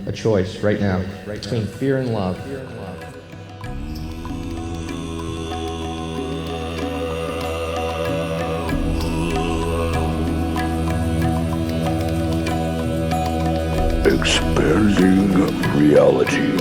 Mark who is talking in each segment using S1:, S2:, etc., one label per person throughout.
S1: a choice right now between fear and love.
S2: Expanding reality.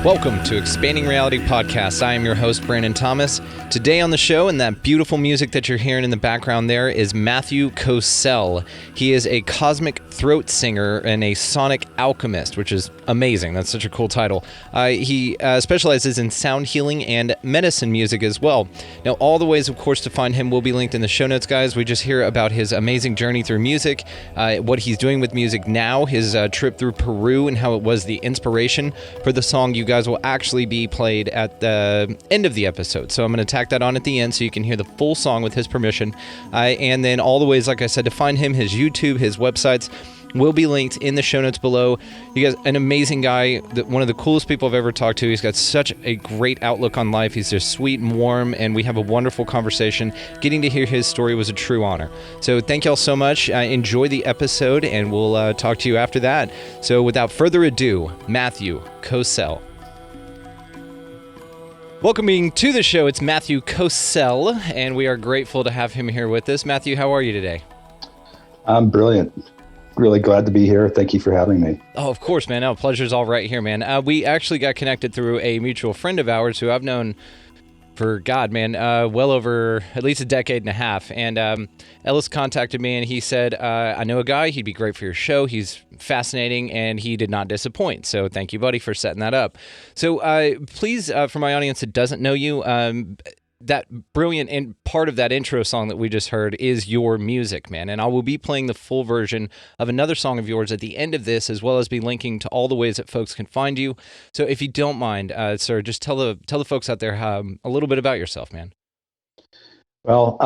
S3: Welcome to Expanding Reality Podcast. I am your host, Brandon Thomas. Today on the show, and that beautiful music that you're hearing in the background there, is Matthew Kocel. He is a cosmic throat singer and a sonic alchemist, which is amazing. That's such a cool title. He specializes in sound healing and medicine music as well. Now, all the ways, of course, to find him will be linked in the show notes, guys. We just hear about his amazing journey through music, what he's doing with music now, his trip through Peru, and how it was the inspiration for the song you guys will actually be played at the end of the episode. So I'm going to tack that on at the end so you can hear the full song with his permission. And then all the ways, like I said, to find him, his YouTube, his websites, will be linked in the show notes below. You guys, an amazing guy, one of the coolest people I've ever talked to. He's got such a great outlook on life. He's just sweet and warm, and we have a wonderful conversation. Getting to hear his story was a true honor. So thank y'all so much. Enjoy the episode, and we'll talk to you after that. So without further ado, Matthew Kocel. Welcoming to the show, it's Matthew Kocel, and we are grateful to have him here with us. Matthew, how are you today?
S2: I'm brilliant. Really glad to be here. Thank you for having me.
S3: Oh, of course, man. No, pleasure's all right here, man. We actually got connected through a mutual friend of ours who I've known for, well over at least a decade and a half. And Ellis contacted me and he said, I know a guy, he'd be great for your show. He's fascinating and he did not disappoint. So thank you, buddy, for setting that up. So please, for my audience that doesn't know you, that brilliant part of that intro song that we just heard is your music, man. And I will be playing the full version of another song of yours at the end of this, as well as be linking to all the ways that folks can find you. So if you don't mind, sir, just tell the folks out there a little bit about yourself, man.
S2: Well,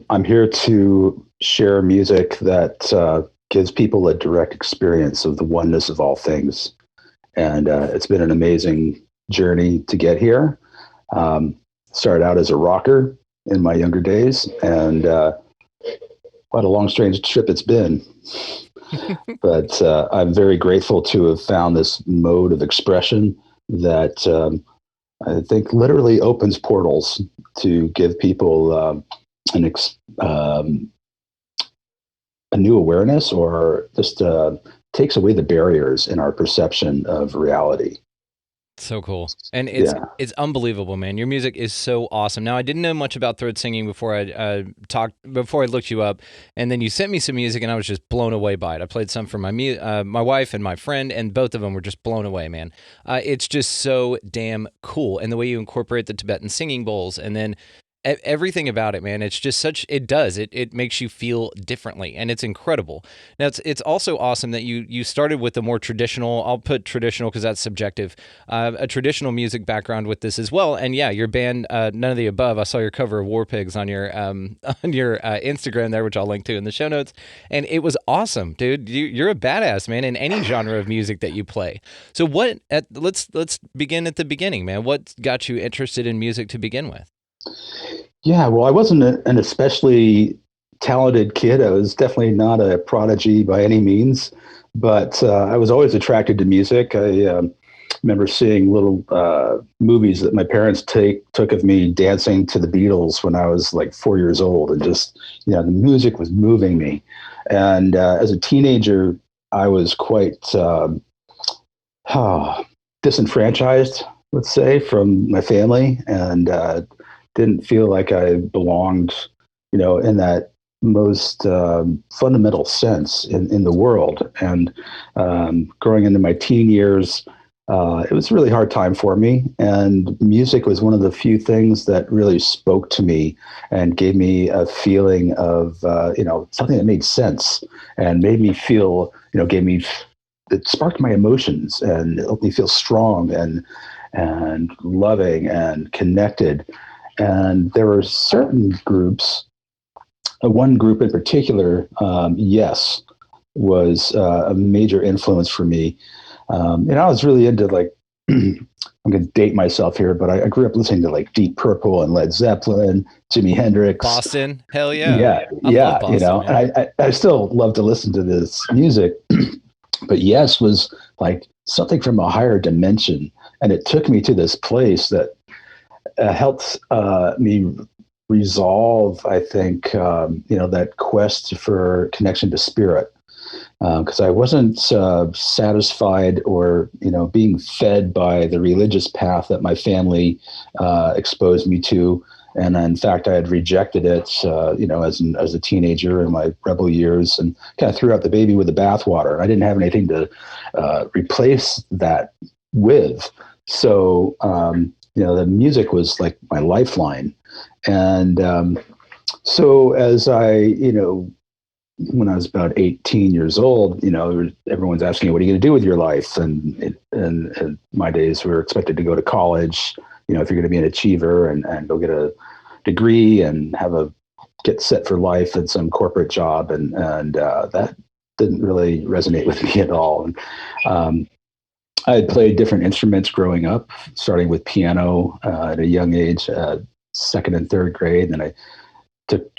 S2: I'm here to share music that gives people a direct experience of the oneness of all things. And it's been an amazing journey to get here. Started out as a rocker in my younger days, and what a long, strange trip it's been. But I'm very grateful to have found this mode of expression that I think literally opens portals to give people a new awareness, or just takes away the barriers in our perception of reality.
S3: So cool. And it's unbelievable, man. Your music is so awesome. Now, I didn't know much about throat singing before I looked you up, and then you sent me some music and I was just blown away by it. I played some for my wife and my friend, and both of them were just blown away, man. It's just so damn cool. And the way you incorporate the Tibetan singing bowls, and then everything about it, man, it's just it makes you feel differently, and it's incredible. Now, it's also awesome that you started with a more traditional, I'll put traditional because that's subjective, a traditional music background with this as well. And yeah, your band, None of the Above, I saw your cover of War Pigs on your Instagram there, which I'll link to in the show notes, and it was awesome, dude. You're a badass, man, in any genre of music that you play. So let's begin at the beginning, man. What got you interested in music to begin with?
S2: Yeah, well, I wasn't an especially talented kid. I was definitely not a prodigy by any means, but I was always attracted to music. I remember seeing little movies that my parents took of me dancing to the Beatles when I was like 4 years old, and just, the music was moving me. And as a teenager, I was quite disenfranchised, let's say, from my family, and didn't feel like I belonged, in that most fundamental sense in the world. And growing into my teen years, it was a really hard time for me. And music was one of the few things that really spoke to me and gave me a feeling of, something that made sense and made me feel, it sparked my emotions and it helped me feel strong and loving and connected. And there were certain groups, one group in particular, Yes, was a major influence for me. And I was really into like, I'm going to date myself here, but I grew up listening to like Deep Purple and Led Zeppelin, Jimi Hendrix.
S3: Boston, hell yeah.
S2: Yeah,
S3: I love Boston, man.
S2: and I still love to listen to this music, but Yes was like something from a higher dimension. And it took me to this place that helped me resolve, I think, that quest for connection to spirit. Because I wasn't satisfied or being fed by the religious path that my family exposed me to, and in fact I had rejected it, as a teenager in my rebel years, and kind of threw out the baby with the bathwater. I didn't have anything to replace that with, so the music was like my lifeline, and so as I when I was about 18 years old, everyone's asking, what are you going to do with your life? And in my days, we were expected to go to college, if you're going to be an achiever and go get a degree and get set for life in some corporate job. And that didn't really resonate with me at all. And I had played different instruments growing up, starting with piano at a young age, second and third grade. And then I took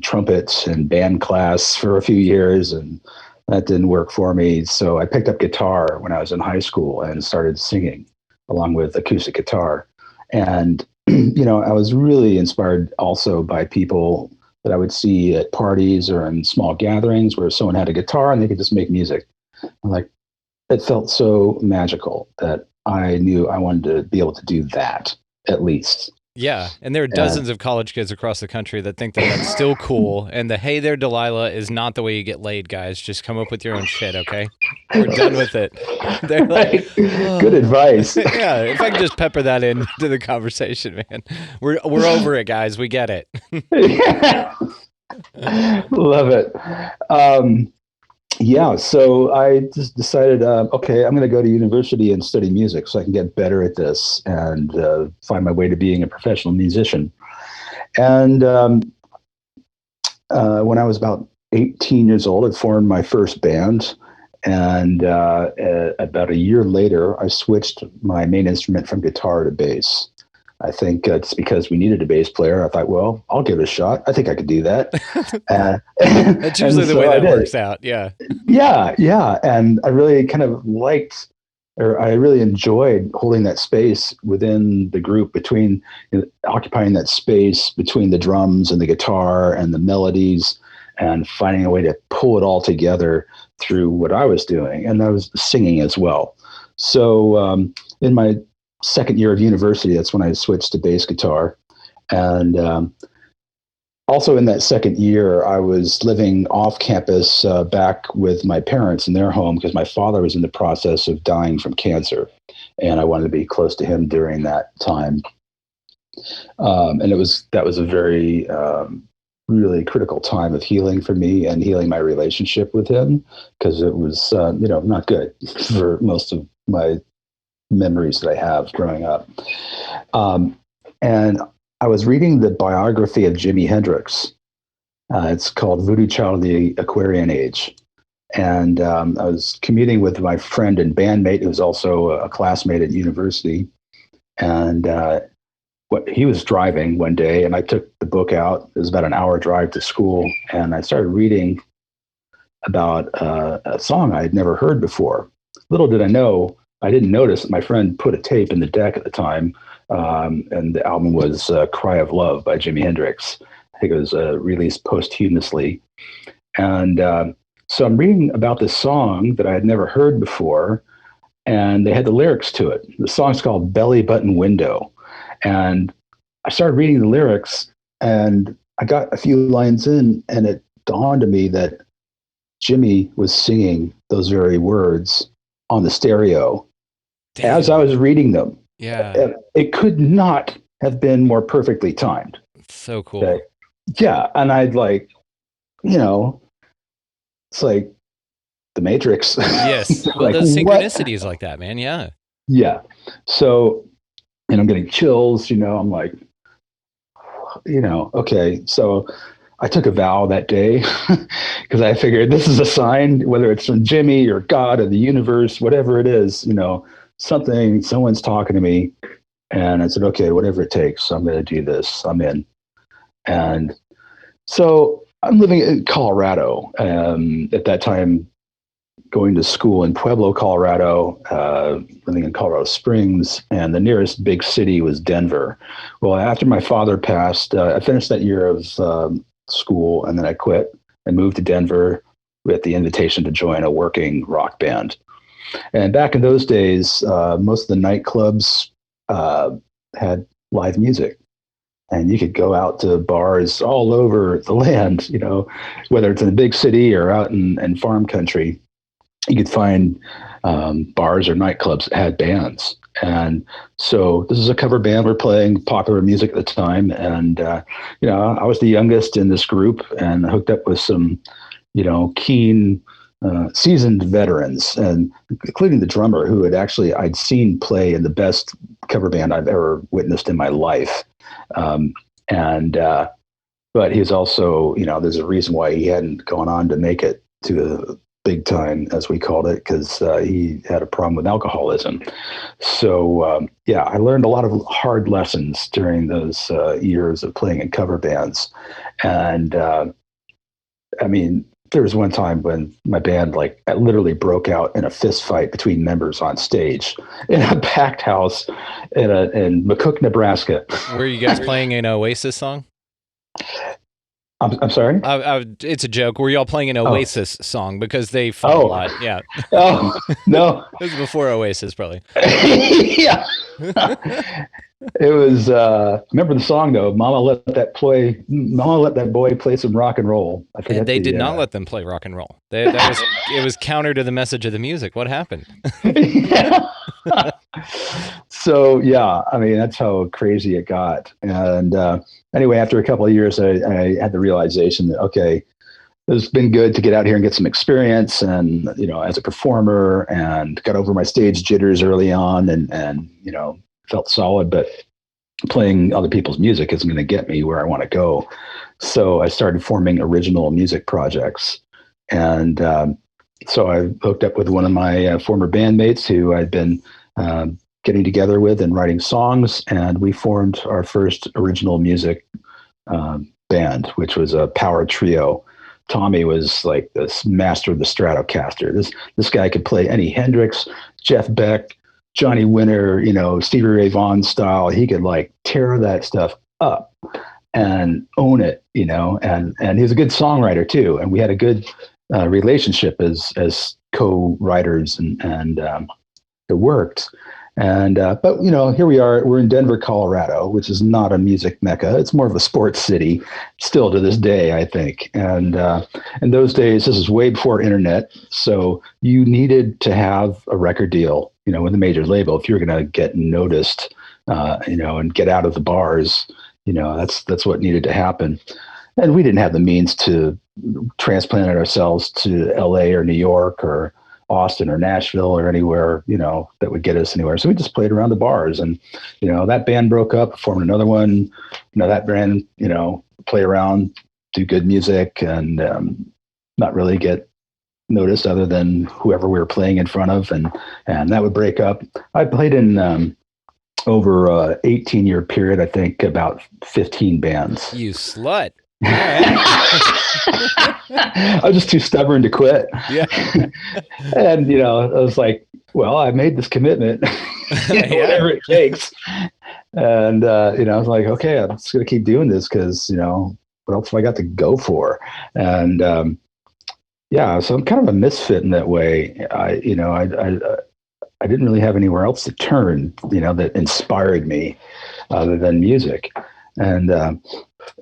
S2: trumpet and band class for a few years, and that didn't work for me. So I picked up guitar when I was in high school and started singing along with acoustic guitar. And, I was really inspired also by people that I would see at parties or in small gatherings where someone had a guitar and they could just make music. Like, it felt so magical that I knew I wanted to be able to do that at least.
S3: Yeah, and there are dozens of college kids across the country that think that that's still cool, and the "Hey there, Delilah" is not the way you get laid, guys. Just come up with your own shit, okay? We're done with it. They're like, oh.
S2: Good advice.
S3: Yeah, if I could just pepper that into the conversation, man. We're over it, guys. We get it.
S2: Love it. Yeah, so I just decided, okay, I'm going to go to university and study music so I can get better at this and find my way to being a professional musician. And when I was about 18 years old, I formed my first band. And about a year later, I switched my main instrument from guitar to bass. I think it's because we needed a bass player. I thought, well, I'll give it a shot. I think I could do that.
S3: That's usually the way that works out. Yeah.
S2: Yeah. And I really kind of I really enjoyed holding that space within the group, occupying that space between the drums and the guitar and the melodies, and finding a way to pull it all together through what I was doing. And I was singing as well. So in my second year of university, that's when I switched to bass guitar. And also in that second year, I was living off campus back with my parents in their home because my father was in the process of dying from cancer. And I wanted to be close to him during that time. And that was a very, really critical time of healing for me and healing my relationship with him, because it was, not good for most of my memories that I have growing up. And I was reading the biography of Jimi Hendrix. It's called Voodoo Child of the Aquarian Age. And I was commuting with my friend and bandmate, who was also a classmate at university. And he was driving one day, and I took the book out. It was about an hour drive to school. And I started reading about a song I had never heard before. Little did I know, I didn't notice that my friend put a tape in the deck at the time, and the album was Cry of Love by Jimi Hendrix. I think it was released posthumously. And so I'm reading about this song that I had never heard before, and they had the lyrics to it. The song's called Belly Button Window. And I started reading the lyrics, and I got a few lines in, and it dawned on me that Jimmy was singing those very words on the stereo as I was reading them.
S3: Yeah.
S2: It could not have been more perfectly timed.
S3: So cool.
S2: Okay. Yeah. And I'd like, it's like the Matrix.
S3: Yes. Well,
S2: Like,
S3: those
S2: what?
S3: synchronicities like that, man. Yeah.
S2: Yeah. So, and I'm getting chills, I'm like, okay. So I took a vow that day because I figured this is a sign, whether it's from Jimmy or God or the universe, whatever it is, someone's talking to me. And I said, okay, whatever it takes, I'm going to do this. I'm in. And so I'm living in Colorado at that time, going to school in Pueblo, Colorado, living in Colorado Springs, and the nearest big city was Denver. Well, after my father passed, I finished that year of school, and then I quit and moved to Denver with the invitation to join a working rock band. And back in those days, most of the nightclubs had live music. And you could go out to bars all over the land, whether it's in a big city or out in farm country. You could find bars or nightclubs that had bands. And so this is a cover band. We're playing popular music at the time. And, I was the youngest in this group and hooked up with some, keen, seasoned veterans, and including the drummer who I'd seen play in the best cover band I've ever witnessed in my life. But he's also, there's a reason why he hadn't gone on to make it to the big time, as we called it, because he had a problem with alcoholism. So, I learned a lot of hard lessons during those years of playing in cover bands. And there was one time when my band literally broke out in a fist fight between members on stage in a packed house in McCook, Nebraska.
S3: Were you guys playing an Oasis song?
S2: I'm sorry?
S3: It's a joke. Were y'all playing an Oasis song? Because they fought a lot. Yeah.
S2: Oh, no.
S3: It was before Oasis, probably.
S2: Yeah. It was, remember the song though, Mama let that boy play some rock and roll. I forget
S3: They did not let them play rock and roll. It was counter to the message of the music. What happened?
S2: So, that's how crazy it got. And anyway, after a couple of years, I had the realization that, okay, it's been good to get out here and get some experience and, as a performer, and got over my stage jitters early on and felt solid, but playing other people's music isn't going to get me where I want to go. So I started forming original music projects. And so I hooked up with one of my former bandmates who I'd been getting together with and writing songs. And we formed our first original music band, which was a power trio. Tommy was like this master of the Stratocaster. This guy could play any Hendrix, Jeff Beck, Johnny Winter, Stevie Ray Vaughan style. He could tear that stuff up and own it, and he was a good songwriter too. And we had a good relationship as co-writers, and it worked. And but here we are. We're in Denver, Colorado, which is not a music mecca. It's more of a sports city, still to this day, I think. And in those days, this is way before internet, so you needed to have a record deal, with a major label if you're going to get noticed, and get out of the bars. That's what needed to happen. And we didn't have the means to transplant ourselves to L.A. or New York or Austin or Nashville or anywhere, that would get us anywhere. So we just played around the bars, and, that band broke up, formed another one, that band, play around, do good music, and not really get noticed other than whoever we were playing in front of. And that would break up. I played in over a 18-year period, I think about 15 bands.
S3: You slut. All right.
S2: I was just too stubborn to quit.
S3: Yeah.
S2: And, I was like, well, I made this commitment, whatever it takes. And, I was like, okay, I'm just going to keep doing this because, what else have I got to go for? And, so I'm kind of a misfit in that way. I didn't really have anywhere else to turn, that inspired me other than music. And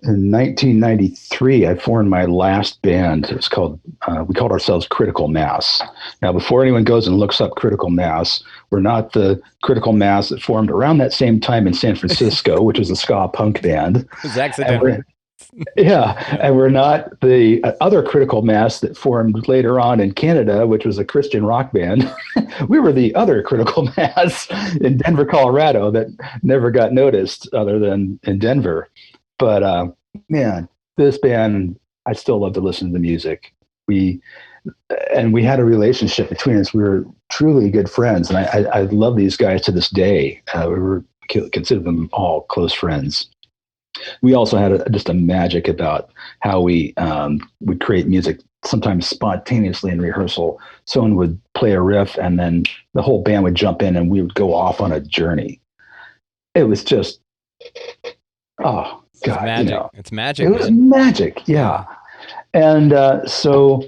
S2: In 1993, I formed my last band. It was called, we called ourselves Critical Mass. Now, before anyone goes and looks up Critical Mass, we're not the Critical Mass that formed around that same time in San Francisco, which was a ska punk band. And we're not the other Critical Mass that formed later on in Canada, which was a Christian rock band. We were the other Critical Mass in Denver, Colorado that never got noticed other than in Denver. But man, this band, I still love to listen to the music. We had a relationship between us. We were truly good friends, and I love these guys to this day. We consider them all close friends. We also had just a magic about how we would create music, sometimes spontaneously in rehearsal. Someone would play a riff, and then the whole band would jump in, and we would go off on a journey. It was just, oh God,
S3: it's magic. It's magic.
S2: It was magic, yeah. And so,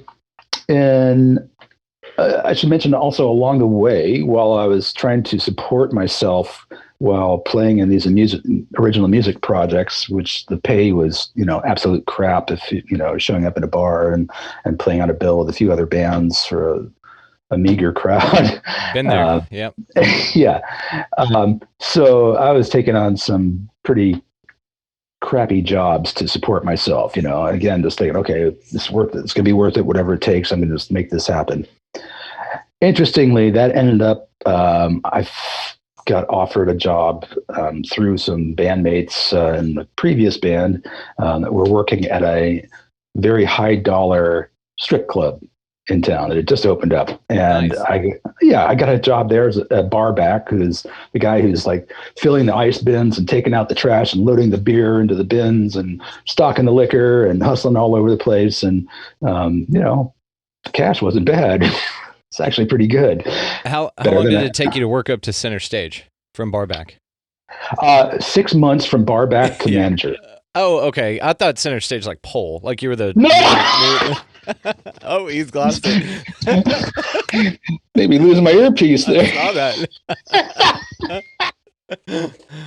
S2: I should mention also along the way, while I was trying to support myself while playing in these original music projects, which the pay was, absolute crap. If showing up in a bar and playing on a bill with a few other bands for a meager crowd.
S3: Been there. Yep.
S2: Yeah. So I was taking on some pretty crappy jobs to support myself. Again, just thinking, okay, it's worth it. It's going to be worth it. Whatever it takes, I'm going to just make this happen. Interestingly, that ended up, I got offered a job through some bandmates in the previous band that were working at a very high dollar strip club in town that had just opened up. And nice. I got a job there as a bar back, who's the guy who's like filling the ice bins and taking out the trash and loading the beer into the bins and stocking the liquor and hustling all over the place. And, the cash wasn't bad. It's actually pretty good.
S3: How long did it take you to work up to center stage from barback?
S2: 6 months from barback to manager.
S3: Oh, okay. I thought center stage like pole, like you were the.
S2: No!
S3: Oh, he's lost it.
S2: Maybe losing my earpiece there.
S3: I saw that.
S2: No.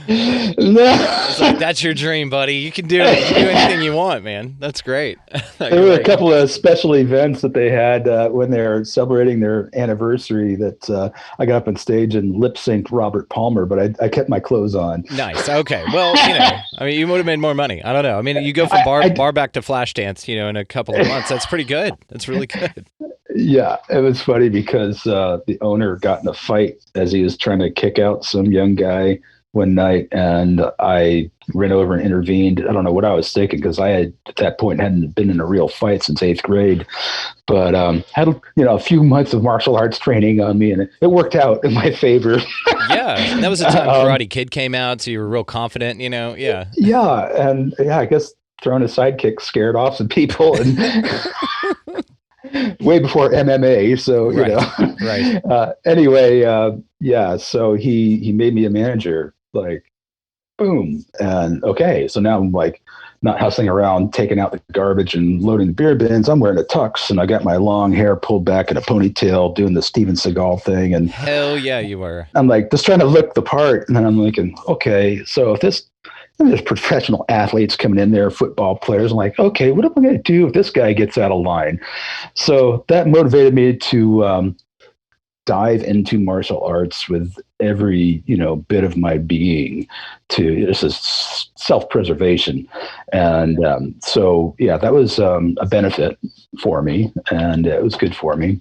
S3: It's like, that's your dream, buddy. You can do it. You can do anything you want, man. That's great.
S2: There were a couple of special events that they had when they're celebrating their anniversary that I got up on stage and lip synced Robert Palmer, but I kept my clothes on.
S3: Nice. Okay. Well, you would have made more money. I don't know. I mean, you go from bar back to flash dance, in a couple of months. That's pretty good. That's really good.
S2: Yeah, it was funny because the owner got in a fight as he was trying to kick out some young guy one night, and I ran over and intervened. I don't know what I was thinking, because I had at that point hadn't been in a real fight since 8th grade, but had a few months of martial arts training on me, and it worked out in my favor.
S3: Yeah, that was the time Karate Kid came out, so you were real confident, Yeah.
S2: Yeah, and I guess throwing a sidekick scared off some people, and way before MMA. So
S3: right.
S2: Anyway, so he made me a manager. Like, boom, and okay. So now I'm like not hustling around taking out the garbage and loading the beer bins. I'm wearing a tux, and I got my long hair pulled back in a ponytail, doing the Steven Seagal thing. And
S3: hell yeah, you were.
S2: I'm like just trying to look the part, and then I'm thinking, okay, so if there's professional athletes coming in there, football players. I'm like, okay, what am I going to do if this guy gets out of line? So that motivated me to dive into martial arts with every, bit of my being. This is self-preservation. And that was a benefit for me, and it was good for me.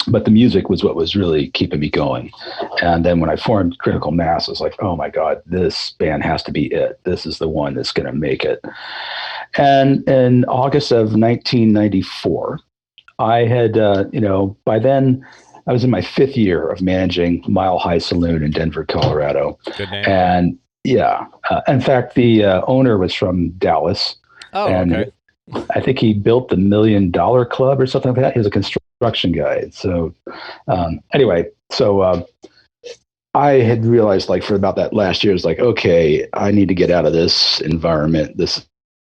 S2: But the music was what was really keeping me going. And then when I formed Critical Mass, I was like, oh my God, this band has to be it. This is the one that's going to make it. And in August of 1994, I had, by then I was in my 5th year of managing Mile High Saloon in Denver, Colorado.
S3: Good name.
S2: And in fact, the owner was from Dallas.
S3: Oh,
S2: and
S3: okay.
S2: I think he built the $1 Million Club or something like that. He was a construction guy. So anyway, I had realized, like, for about that last year, it's like, okay, I need to get out of this environment. This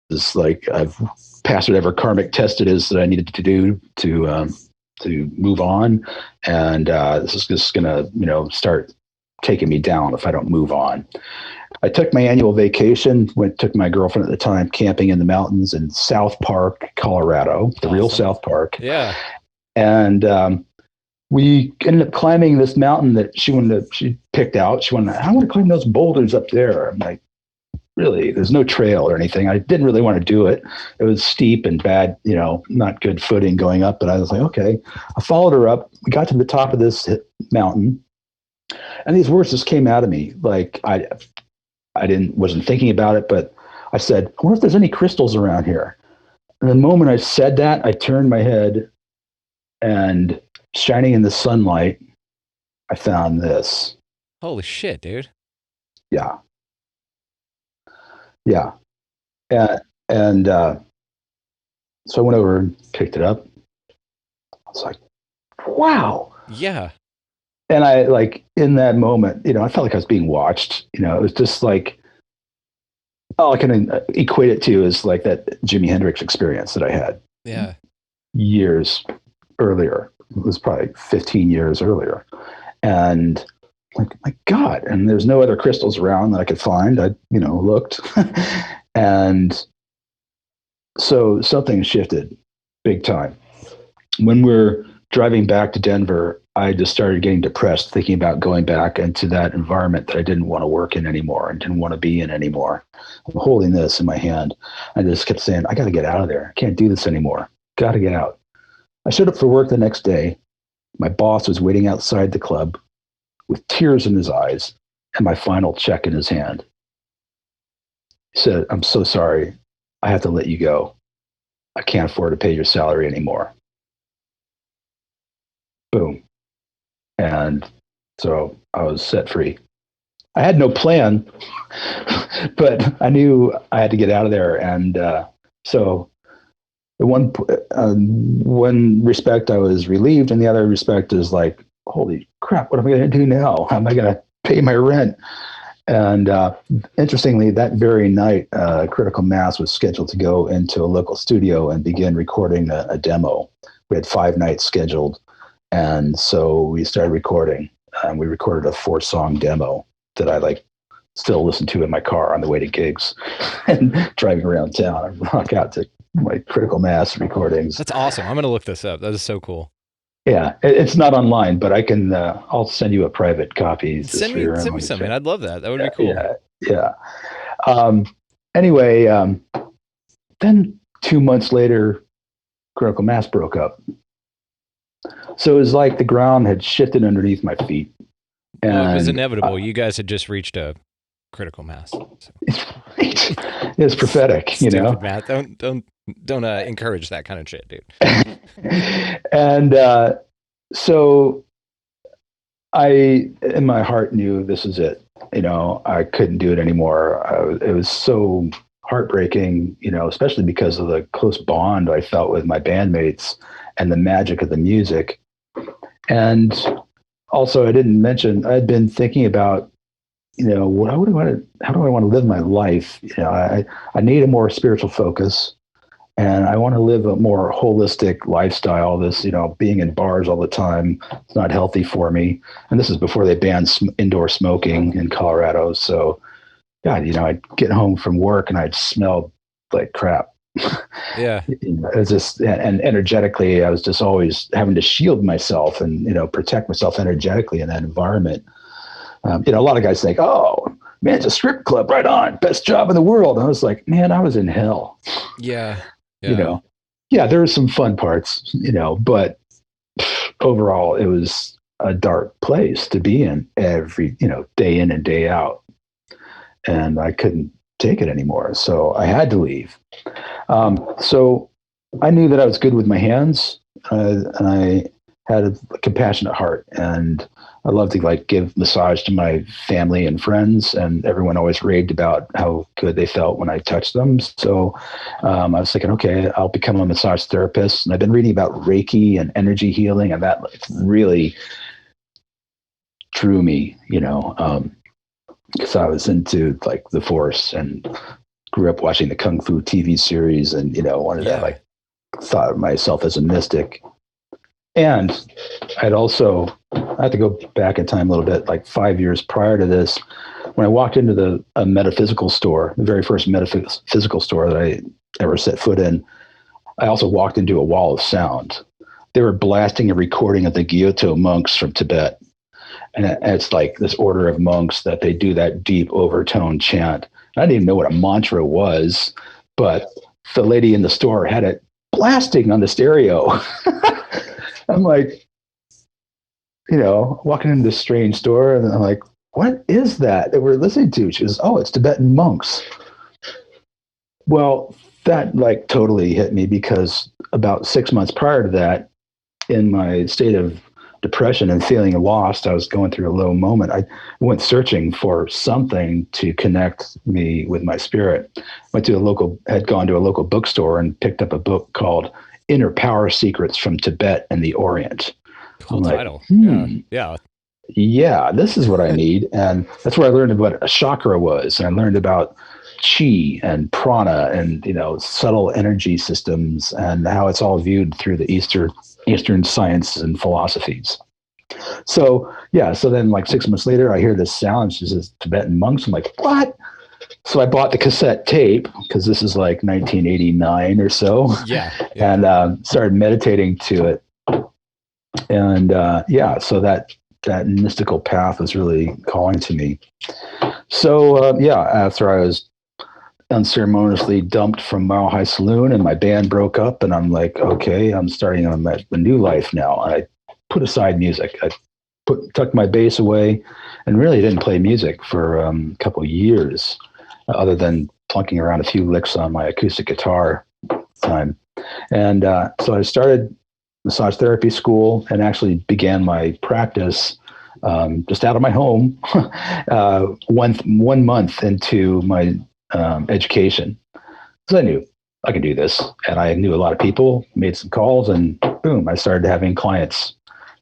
S2: is like, I've passed whatever karmic test it is that I needed to do to move on. And this is just going to, start taking me down if I don't move on. I took my annual vacation, took my girlfriend at the time camping in the mountains in South Park, Colorado, the real South Park.
S3: Yeah.
S2: And we ended up climbing this mountain that she picked out. She wanted, I want to climb those boulders up there. I'm like, really? There's no trail or anything. I didn't really want to do it. It was steep and bad, not good footing going up. But I was like, okay. I followed her up. We got to the top of this mountain, and these words just came out of me. Like I wasn't thinking about it, but I said, I wonder if there's any crystals around here. And the moment I said that, I turned my head, and shining in the sunlight, I found this.
S3: Holy shit, dude.
S2: Yeah. Yeah. And so I went over and picked it up. I was like, wow.
S3: Yeah.
S2: And I, like, in that moment, I felt like I was being watched. It was just like, all I can equate it to is like that Jimi Hendrix experience that I had.
S3: Yeah.
S2: Years earlier. It was probably 15 years earlier. And like, my God, and there's no other crystals around that I could find. I, looked. And so something shifted big time. When we're driving back to Denver, I just started getting depressed, thinking about going back into that environment that I didn't want to work in anymore and didn't want to be in anymore. I'm holding this in my hand. I just kept saying, I got to get out of there. I can't do this anymore. Got to get out. I showed up for work the next day. My boss was waiting outside the club with tears in his eyes and my final check in his hand. He said, I'm so sorry. I have to let you go. I can't afford to pay your salary anymore. Boom. And so I was set free. I had no plan, but I knew I had to get out of there. And so in one respect, I was relieved, and the other respect is like, holy crap, what am I going to do now? How am I going to pay my rent? And interestingly, that very night, Critical Mass was scheduled to go into a local studio and begin recording a demo. We had 5 nights scheduled. And so we started recording. We recorded a 4-song demo that I still listen to in my car on the way to gigs and driving around town. I rock out to my Critical Mass recordings.
S3: That's awesome. I'm going to look this up. That is so cool.
S2: Yeah, it's not online, but I can. I'll send you a private copy.
S3: Send me something. I'd love that. That would be cool.
S2: Yeah. Anyway, then 2 months later, Critical Mass broke up. So it was like the ground had shifted underneath my feet. And
S3: well, it was inevitable. You guys had just reached a critical mass. So.
S2: It's prophetic,
S3: Stupid math. Don't encourage that kind of shit, dude.
S2: And so I, in my heart, knew this is it. I couldn't do it anymore. It was so heartbreaking, especially because of the close bond I felt with my bandmates and the magic of the music. And also, I didn't mention, I'd been thinking about, how do I want to live my life? I need a more spiritual focus, and I want to live a more holistic lifestyle. This, being in bars all the time, it's not healthy for me. And this is before they banned indoor smoking in Colorado. So, God, I'd get home from work and I'd smell like crap.
S3: Yeah.
S2: It was just, and energetically, I was just always having to shield myself and, protect myself energetically in that environment. A lot of guys think, oh, man, it's a strip club, right on, best job in the world. And I was like, man, I was in hell.
S3: Yeah.
S2: There were some fun parts, but overall it was a dark place to be in every, day in and day out. And I couldn't take it anymore. So I had to leave. So I knew that I was good with my hands, and I had a compassionate heart, and I love to give massage to my family and friends, and everyone always raved about how good they felt when I touched them. So I was thinking, okay, I'll become a massage therapist. And I've been reading about Reiki and energy healing, and that really drew me, because I was into the Force and grew up watching the Kung Fu TV series, and wanted to thought of myself as a mystic. And I had to go back in time a little bit, 5 years prior to this, when I walked into a metaphysical store, the very first metaphysical store that I ever set foot in, I also walked into a wall of sound. They were blasting a recording of the Gyoto monks from Tibet. And it's like this order of monks that they do that deep overtone chant. I didn't even know what a mantra was, but the lady in the store had it blasting on the stereo. I'm like, walking into this strange store, and I'm like, what is that we're listening to? She goes, oh, it's Tibetan monks. Well, that like totally hit me, because about 6 months prior to that, in my state of depression and feeling lost, I was going through a low moment. I went searching for something to connect me with my spirit. Had gone to a local bookstore and picked up a book called Inner Power Secrets from Tibet and the Orient.
S3: Cool title.
S2: Yeah, this is what I need. And that's where I learned what a chakra was. And I learned about chi and prana and, subtle energy systems and how it's all viewed through the Eastern sciences and philosophies. So then like 6 months later, I hear this sound. She says Tibetan monks. I'm like, what? So I bought the cassette tape, because this is like 1989 or so.
S3: Yeah.
S2: And started meditating to it. And so that mystical path was really calling to me. So after I was unceremoniously dumped from Mile High Saloon and my band broke up, and I'm like, okay, I'm starting on a new life now. And I put aside music. I tucked my bass away and really didn't play music for a couple of years, other than plunking around a few licks on my acoustic guitar time. And so I started massage therapy school and actually began my practice just out of my home 1 month into my education. So I knew I could do this, and I knew a lot of people, made some calls, and boom, I started having clients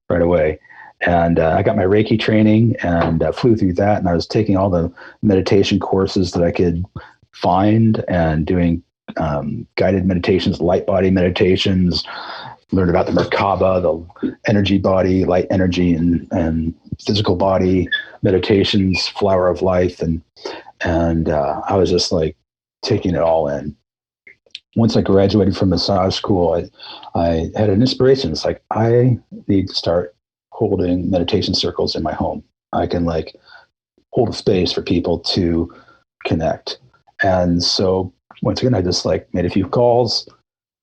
S2: right away. And I got my Reiki training and flew through that, and I was taking all the meditation courses that I could find and doing guided meditations, light body meditations, learned about the Merkaba, the energy body, light energy, and physical body meditations, flower of life. And I was just like taking it all in. Once I graduated from massage school, I had an inspiration. It's like, I need to start holding meditation circles in my home. I can like hold a space for people to connect. And so once again, I just like made a few calls.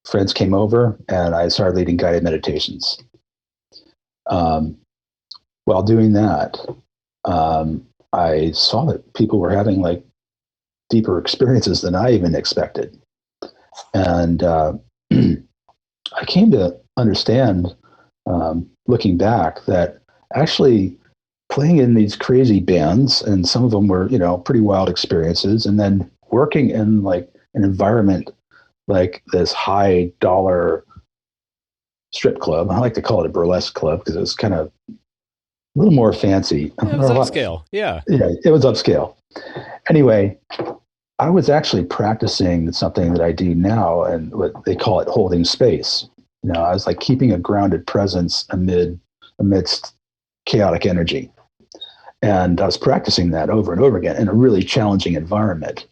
S2: Friends came over, and I started leading guided meditations. While doing that, I saw that people were having like deeper experiences than I even expected. And I came to understand, looking back, that actually playing in these crazy bands, and some of them were, pretty wild experiences, and then working in like an environment like this high dollar strip club. I like to call it a burlesque club because it was kind of a little more fancy.
S3: Yeah, it was upscale. Yeah,
S2: it was upscale. Anyway, I was actually practicing something that I do now, and what they call it holding space. I was like keeping a grounded presence amidst chaotic energy. And I was practicing that over and over again in a really challenging environment.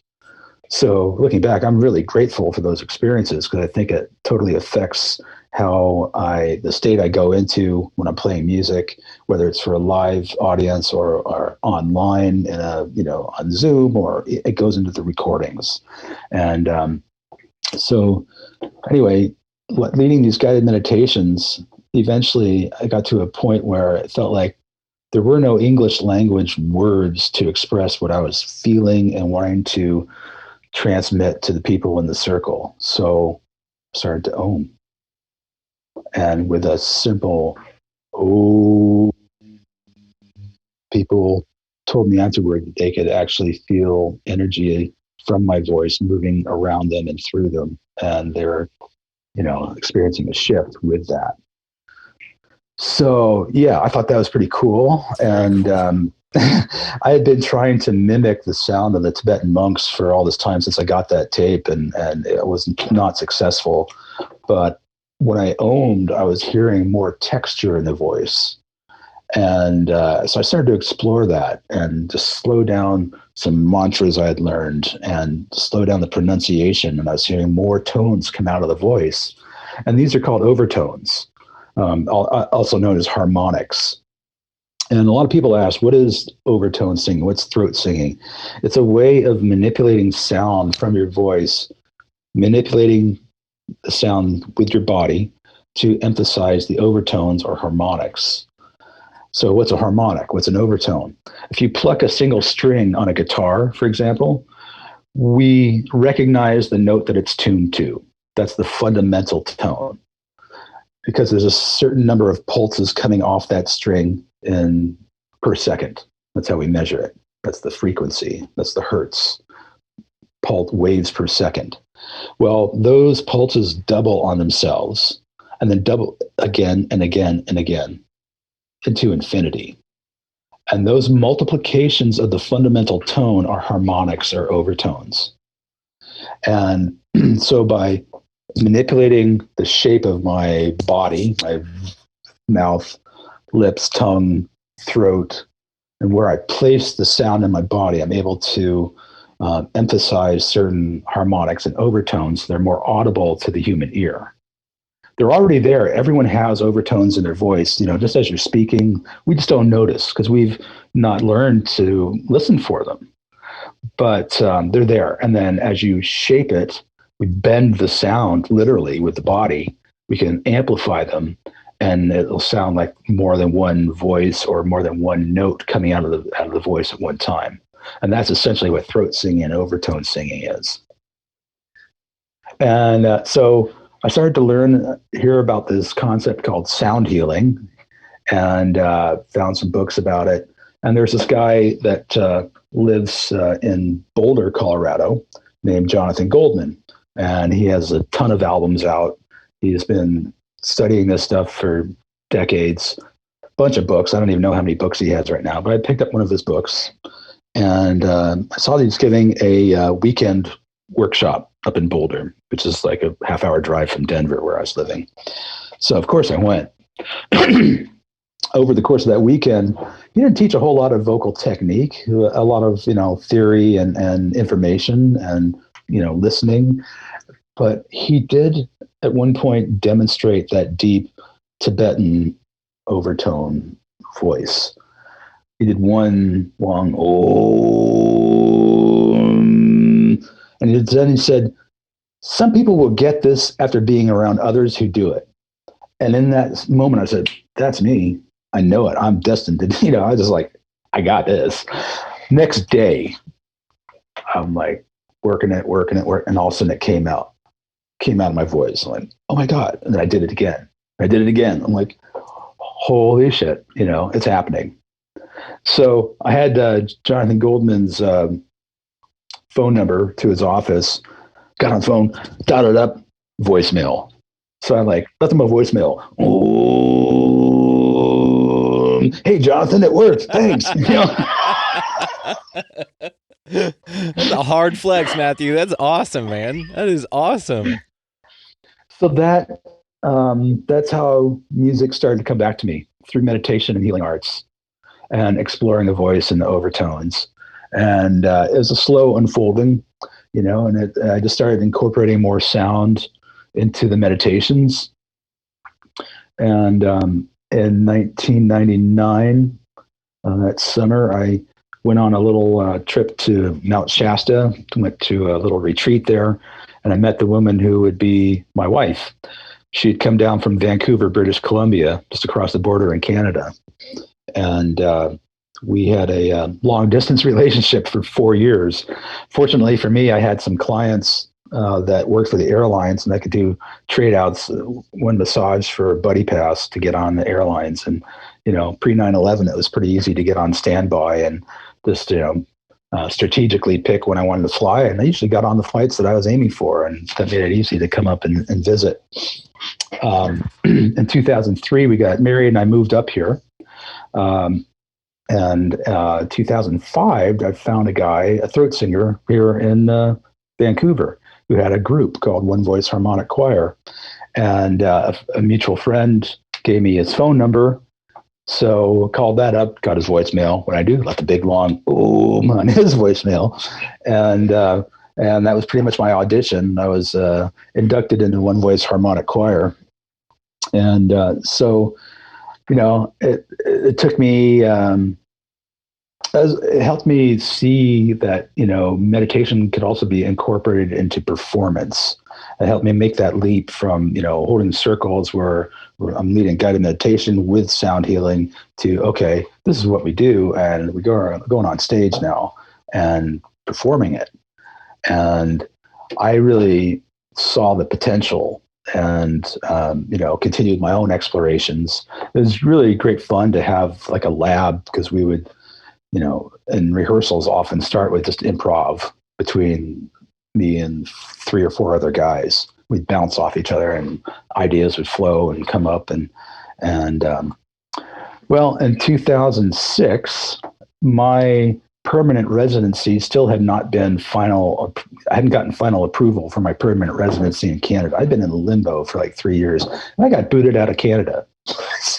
S2: So looking back, I'm really grateful for those experiences, because I think it totally affects the state I go into when I'm playing music, whether it's for a live audience or online on Zoom, or it goes into the recordings. And so anyway, leading these guided meditations, eventually I got to a point where it felt like there were no English language words to express what I was feeling and wanting to transmit to the people in the circle. So I started to Om. And with a simple "oh," people told me afterward that they could actually feel energy from my voice moving around them and through them. And they're, experiencing a shift with that. So, I thought that was pretty cool. And I had been trying to mimic the sound of the Tibetan monks for all this time since I got that tape, and it was not successful. But when I Om'd, I was hearing more texture in the voice. And so I started to explore that and just slow down some mantras I had learned and slow down the pronunciation. And I was hearing more tones come out of the voice. And these are called overtones, also known as harmonics. And a lot of people ask, what is overtone singing? What's throat singing? It's a way of manipulating sound from your voice, manipulating the sound with your body to emphasize the overtones or harmonics. So what's a harmonic? What's an overtone? If you pluck a single string on a guitar, for example, we recognize the note that it's tuned to. That's the fundamental tone, because there's a certain number of pulses coming off that string per second. That's how we measure it. That's the frequency. That's the hertz, pulse waves per second. Well, those pulses double on themselves and then double again and again and again into infinity. And those multiplications of the fundamental tone are harmonics or overtones. And so by manipulating the shape of my body, my mouth, lips, tongue, throat, and where I place the sound in my body, I'm able to emphasize certain harmonics and overtones that are more audible to the human ear. They're already there. Everyone has overtones in their voice, just as you're speaking. We just don't notice because we've not learned to listen for them. But they're there. And then as you shape it, we bend the sound literally with the body. We can amplify them, and it'll sound like more than one voice or more than one note coming out of the voice at one time. And that's essentially what throat singing and overtone singing is. And so I started to hear about this concept called sound healing, and found some books about it. And there's this guy that lives in Boulder, Colorado, named Jonathan Goldman. And he has a ton of albums out. He's been studying this stuff for decades, a bunch of books. I don't even know how many books he has right now, but I picked up one of his books. And I saw that he's giving a weekend workshop up in Boulder, which is like a half-hour drive from Denver, where I was living. So, of course, I went. Over the course of that weekend, he didn't teach a whole lot of vocal technique, a lot of, theory and information and, listening. But he did at one point demonstrate that deep Tibetan overtone voice. He did one long Om, and then he said, some people will get this after being around others who do it. And in that moment, I said, that's me. I know it. I'm destined to, I was just like, I got this. Next day, I'm like working it. And all of a sudden it came out of my voice. I'm like, oh my God. And then I did it again. I'm like, holy shit, it's happening. So I had Jonathan Goldman's phone number to his office, got on the phone, dialed it up, voicemail. So I left him a voicemail. Hey, Jonathan, it worked. Thanks.
S3: That's a hard flex, Matthew. That's awesome, man. That is awesome.
S2: So that's how music started to come back to me, through meditation and healing arts and exploring the voice and the overtones. And it was a slow unfolding, and I just started incorporating more sound into the meditations. And in 1999, that summer, I went on a little trip to Mount Shasta, went to a little retreat there, and I met the woman who would be my wife. She'd come down from Vancouver, British Columbia, just across the border in Canada. And we had a long distance relationship for 4 years. Fortunately for me, I had some clients that worked for the airlines, and I could do trade outs, one massage for a buddy pass to get on the airlines. And, pre 9/11, it was pretty easy to get on standby and just, strategically pick when I wanted to fly. And I usually got on the flights that I was aiming for, and that made it easy to come up and visit. In 2003, we got married and I moved up here. And 2005, I found a throat singer here in Vancouver, who had a group called One Voice Harmonic Choir. And a mutual friend gave me his phone number, So called that up, got his voicemail. What I do, left a big long boom on his voicemail, and that was pretty much my audition. I was inducted into One Voice Harmonic Choir, and so it took me. It helped me see that meditation could also be incorporated into performance. It helped me make that leap from holding circles where I'm leading guided meditation with sound healing to, okay, this is what we do, and we going on stage now and performing it. And I really saw the potential and continued my own explorations. It was really great fun to have like a lab, because we would and rehearsals often start with just improv between me and 3 or 4 other guys. We'd bounce off each other and ideas would flow and come up. Well, in 2006, my permanent residency still had not been final. I hadn't gotten final approval for my permanent residency in Canada. I'd been in limbo for like 3 years, and I got booted out of Canada.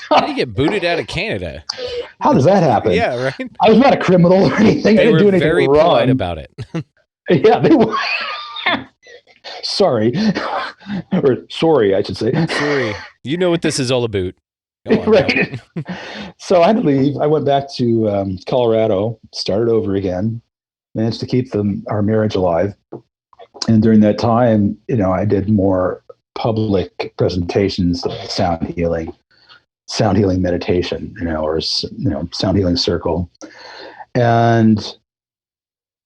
S3: How do you get booted out of Canada?
S2: How does that happen?
S3: Yeah, right.
S2: I was not a criminal or anything. I didn't do anything
S3: very
S2: wrong.
S3: polite about it.
S2: Yeah, they were. Sorry, or sorry, I should say.
S3: Sorry, you know what this is all about. Go on,
S2: right. So I had to leave. I went back to Colorado, started over again, managed to keep our marriage alive. And during that time, I did more public presentations of sound healing meditation, or sound healing circle. And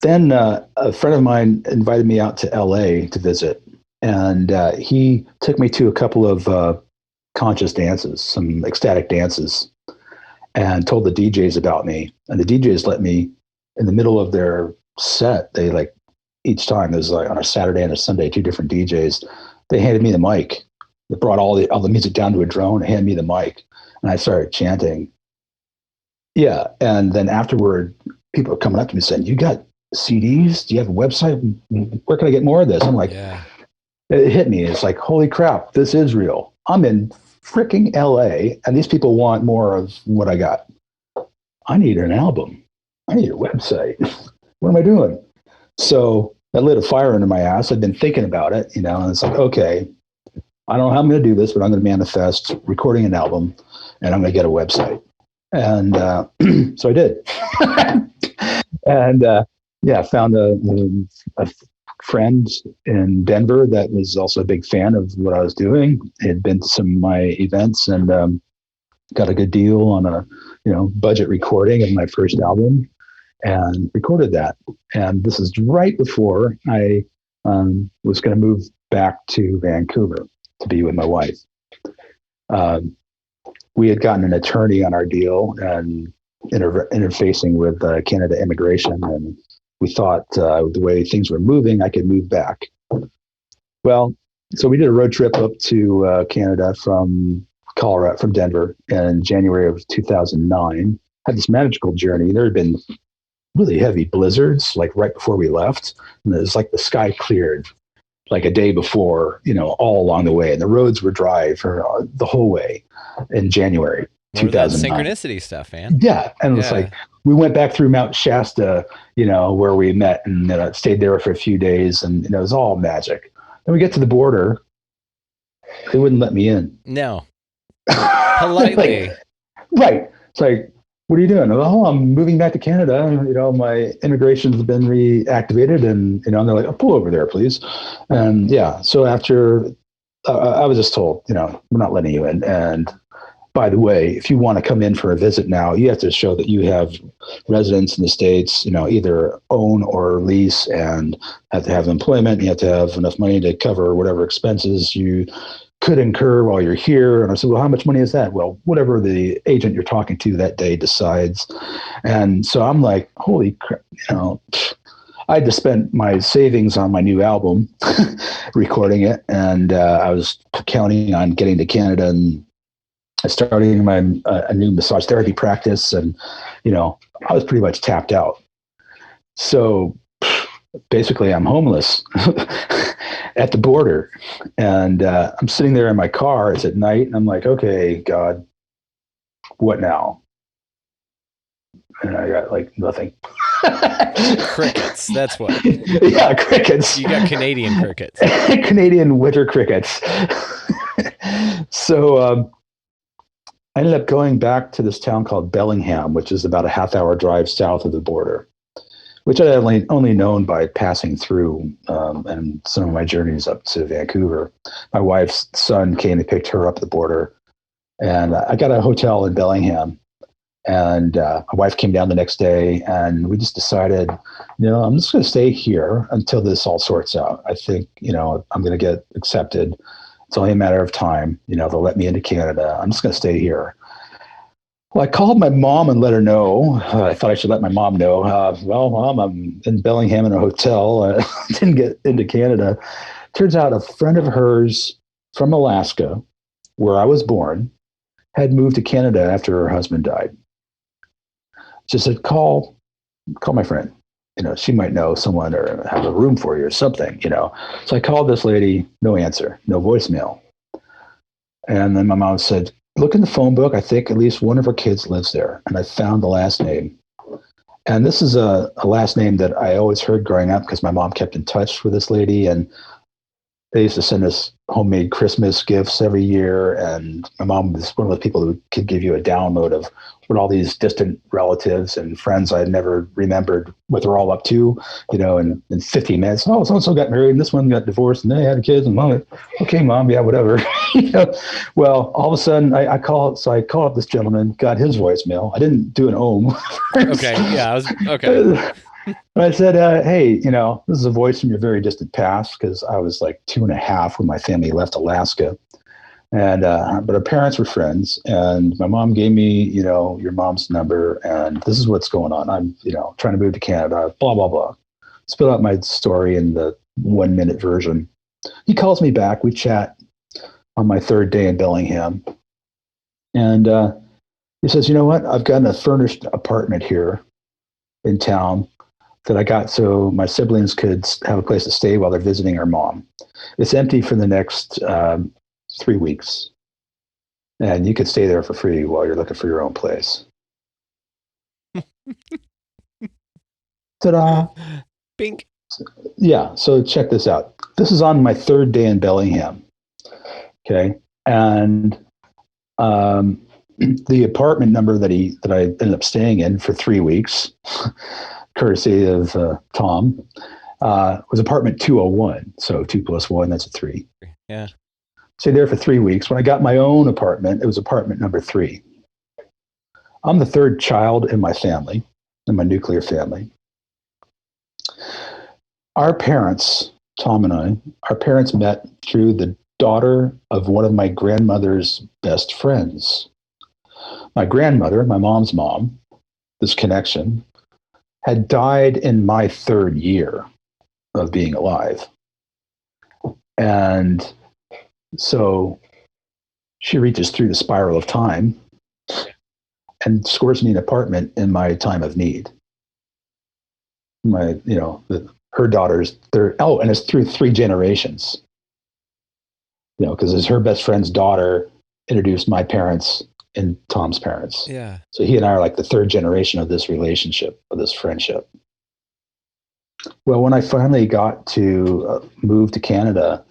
S2: then a friend of mine invited me out to LA to visit, and he took me to a couple of conscious dances, some ecstatic dances, and told the DJs about me. And the DJs let me, in the middle of their set, they each time, it was like on a Saturday and a Sunday, 2 different DJs, they handed me the mic. They brought all the music down to a drone and handed me the mic. And I started chanting. Yeah. And then afterward, people are coming up to me saying, "You got CDs? Do you have a website? Where can I get more of this?" I'm like,
S3: yeah.
S2: It hit me. It's like, holy crap, this is real. I'm in freaking LA, and these people want more of what I got. I need an album. I need a website. What am I doing? So that lit a fire under my ass. I'd been thinking about it, and it's like, okay, I don't know how I'm going to do this, but I'm going to manifest recording an album, and I'm going to get a website. And so I did. And found a friend in Denver that was also a big fan of what I was doing. He had been to some of my events and got a good deal on a budget recording of my first album, and recorded that. And this is right before I was going to move back to Vancouver to be with my wife. We had gotten an attorney on our deal and interfacing with Canada immigration, and we thought the way things were moving, I could move back. Well, so we did a road trip up to Canada from Denver in January of 2009. Had this magical journey. There had been really heavy blizzards, like right before we left, and it was like the sky cleared like a day before, all along the way, and the roads were dry for the whole way in January 2009.
S3: Synchronicity stuff, man.
S2: Yeah, and it was like we went back through Mount Shasta, where we met, and stayed there for a few days, and it was all magic. Then we get to the border, they wouldn't let me in.
S3: No, politely.
S2: Right. It's like, what are you doing? Oh, I'm moving back to Canada. My immigration's been reactivated, and they're like, "Oh, pull over there, please." And so after, I was just told, we're not letting you in. And by the way, if you want to come in for a visit now, you have to show that you have residence in the States, either own or lease, and have to have employment. You have to have enough money to cover whatever expenses you could incur while you're here. And I said, well, how much money is that? Well, whatever the agent you're talking to that day decides. And so I'm like, holy crap, I had to spend my savings on my new album, recording it. And I was counting on getting to Canada and starting a new massage therapy practice. And, I was pretty much tapped out. So basically I'm homeless at the border, and I'm sitting there in my car. It's at night, and I'm like, okay, God, What now? And I got like nothing.
S3: Crickets. That's what.
S2: Yeah, crickets.
S3: You got Canadian crickets.
S2: Canadian winter crickets. So I ended up going back to this town called Bellingham, which is about a half-hour drive south of the border, which I had only known by passing through and some of my journeys up to Vancouver. My wife's son came and picked her up at the border, and I got a hotel in Bellingham. And my wife came down the next day, and we just decided, I'm just going to stay here until this all sorts out. I think, I'm going to get accepted. It's only a matter of time. They'll let me into Canada. I'm just going to stay here. Well, I called my mom and let her know. I thought I should let my mom know. Well, Mom, I'm in Bellingham in a hotel. Didn't get into Canada. Turns out a friend of hers from Alaska, where I was born, had moved to Canada after her husband died. She said, call my friend. She might know someone or have a room for you or something, So I called this lady, no answer, no voicemail. And then my mom said, look in the phone book. I think at least one of her kids lives there. And I found the last name. And this is a last name that I always heard growing up because my mom kept in touch with this lady. And they used to send us homemade Christmas gifts every year. And my mom was one of the people who could give you a download of what all these distant relatives and friends I never remembered what they're all up to, in 50 minutes. Oh, so-and-so got married and this one got divorced and they had kids. And mom, okay, Mom, yeah, whatever. Well, all of a sudden I called up this gentleman, got his voicemail. I didn't do an ohm.
S3: Okay. Yeah. Okay.
S2: I said, hey, this is a voice from your very distant past, because I was like 2.5 when my family left Alaska. And but our parents were friends, and my mom gave me, your mom's number, and this is what's going on. I'm, trying to move to Canada, blah, blah, blah. Spit out my story in the 1-minute version. He calls me back. We chat on my third day in Bellingham. And he says, you know what? I've got a furnished apartment here in town that I got so my siblings could have a place to stay while they're visiting our mom. It's empty for the next 3 weeks. And you could stay there for free while you're looking for your own place. Ta-da!
S3: Bink.
S2: Yeah, so check this out. This is on my third day in Bellingham. Okay. And the apartment number that I ended up staying in for 3 weeks, courtesy of Tom, was apartment 201. So 2 + 1, that's a 3.
S3: Yeah.
S2: Stayed there for 3 weeks. When I got my own apartment, it was apartment number 3. I'm the third child in my family, in my nuclear family. Our parents, Tom and I, our parents met through the daughter of one of my grandmother's best friends. My grandmother, my mom's mom, this connection, had died in my 3rd year of being alive. And so she reaches through the spiral of time and scores me an apartment in my time of need. Her daughters, and it's through 3 generations. Because it's her best friend's daughter introduced my parents and Tom's parents.
S3: Yeah.
S2: So he and I are like the 3rd generation of this relationship, of this friendship. Well, when I finally got to move to Canada,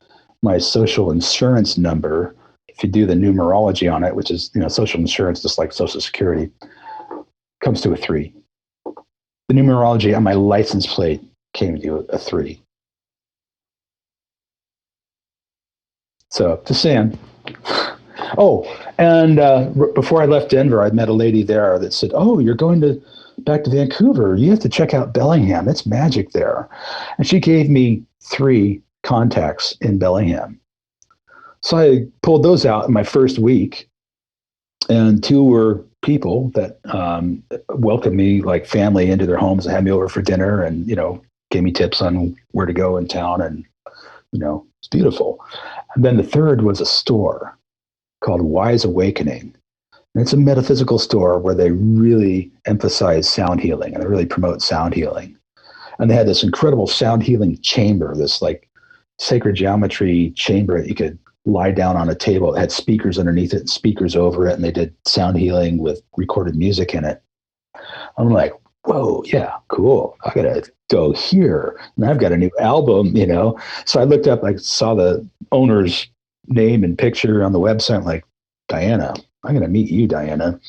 S2: my social insurance number, if you do the numerology on it, which is, social insurance, just like Social Security, comes to a 3. The numerology on my license plate came to a 3. So just saying. Oh, and before I left Denver, I met a lady there that said, oh, you're going back to Vancouver. You have to check out Bellingham. It's magic there. And she gave me 3 contacts in Bellingham. So I pulled those out in my first week, and 2 were people that welcomed me like family into their homes and had me over for dinner and, gave me tips on where to go in town. And, it's beautiful. And then the 3rd was a store called Wise Awakening. And it's a metaphysical store where they really emphasize sound healing and they really promote sound healing. And they had this incredible sound healing chamber, this like sacred geometry chamber that you could lie down on a table that had speakers underneath it, speakers over it, and they did sound healing with recorded music in it. I'm like, whoa, yeah, cool. I gotta go here. And I've got a new album, you know. So I looked up, I saw the owner's name and picture on the website, like, Diana, I'm gonna meet you, Diana.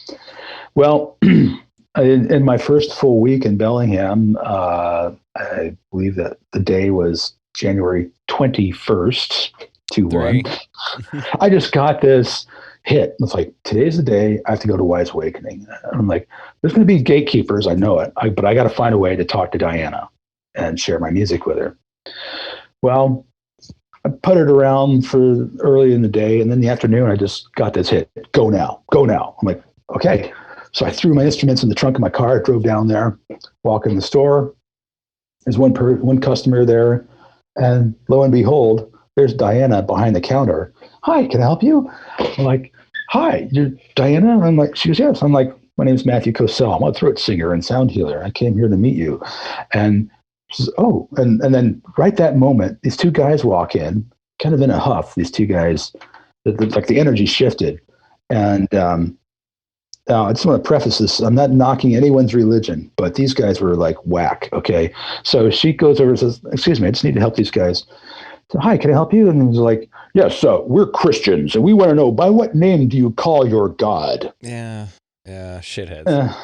S2: Well, in my first full week in Bellingham, I believe that the day was January 21st, 2/1. I just got this hit. It's like, today's the day I have to go to Wise Awakening. And I'm like, there's going to be gatekeepers. I know it. But I got to find a way to talk to Diana and share my music with her. Well, I put it around for early in the day. And then in the afternoon, I just got this hit. Go now. Go now. I'm like, okay. So I threw my instruments in the trunk of my car. I drove down there, walk in the store. There's one customer there. And lo and behold, there's Diana behind the counter. Hi, can I help you? I'm like, hi, you're Diana? And I'm like, she goes, yes. I'm like, my name's Matthew Kocel. I'm a throat singer and sound healer. I came here to meet you. And she says, oh, and then right that moment, these two guys walk in, kind of in a huff. These two guys, like the energy shifted. And now, I just want to preface this. I'm not knocking anyone's religion, but these guys were like whack. Okay. So she goes over and says, excuse me, I just need to help these guys. So, hi, can I help you? And he's like, yes, we're Christians, and we want to know, by what name do you call your God?
S3: Yeah, shitheads.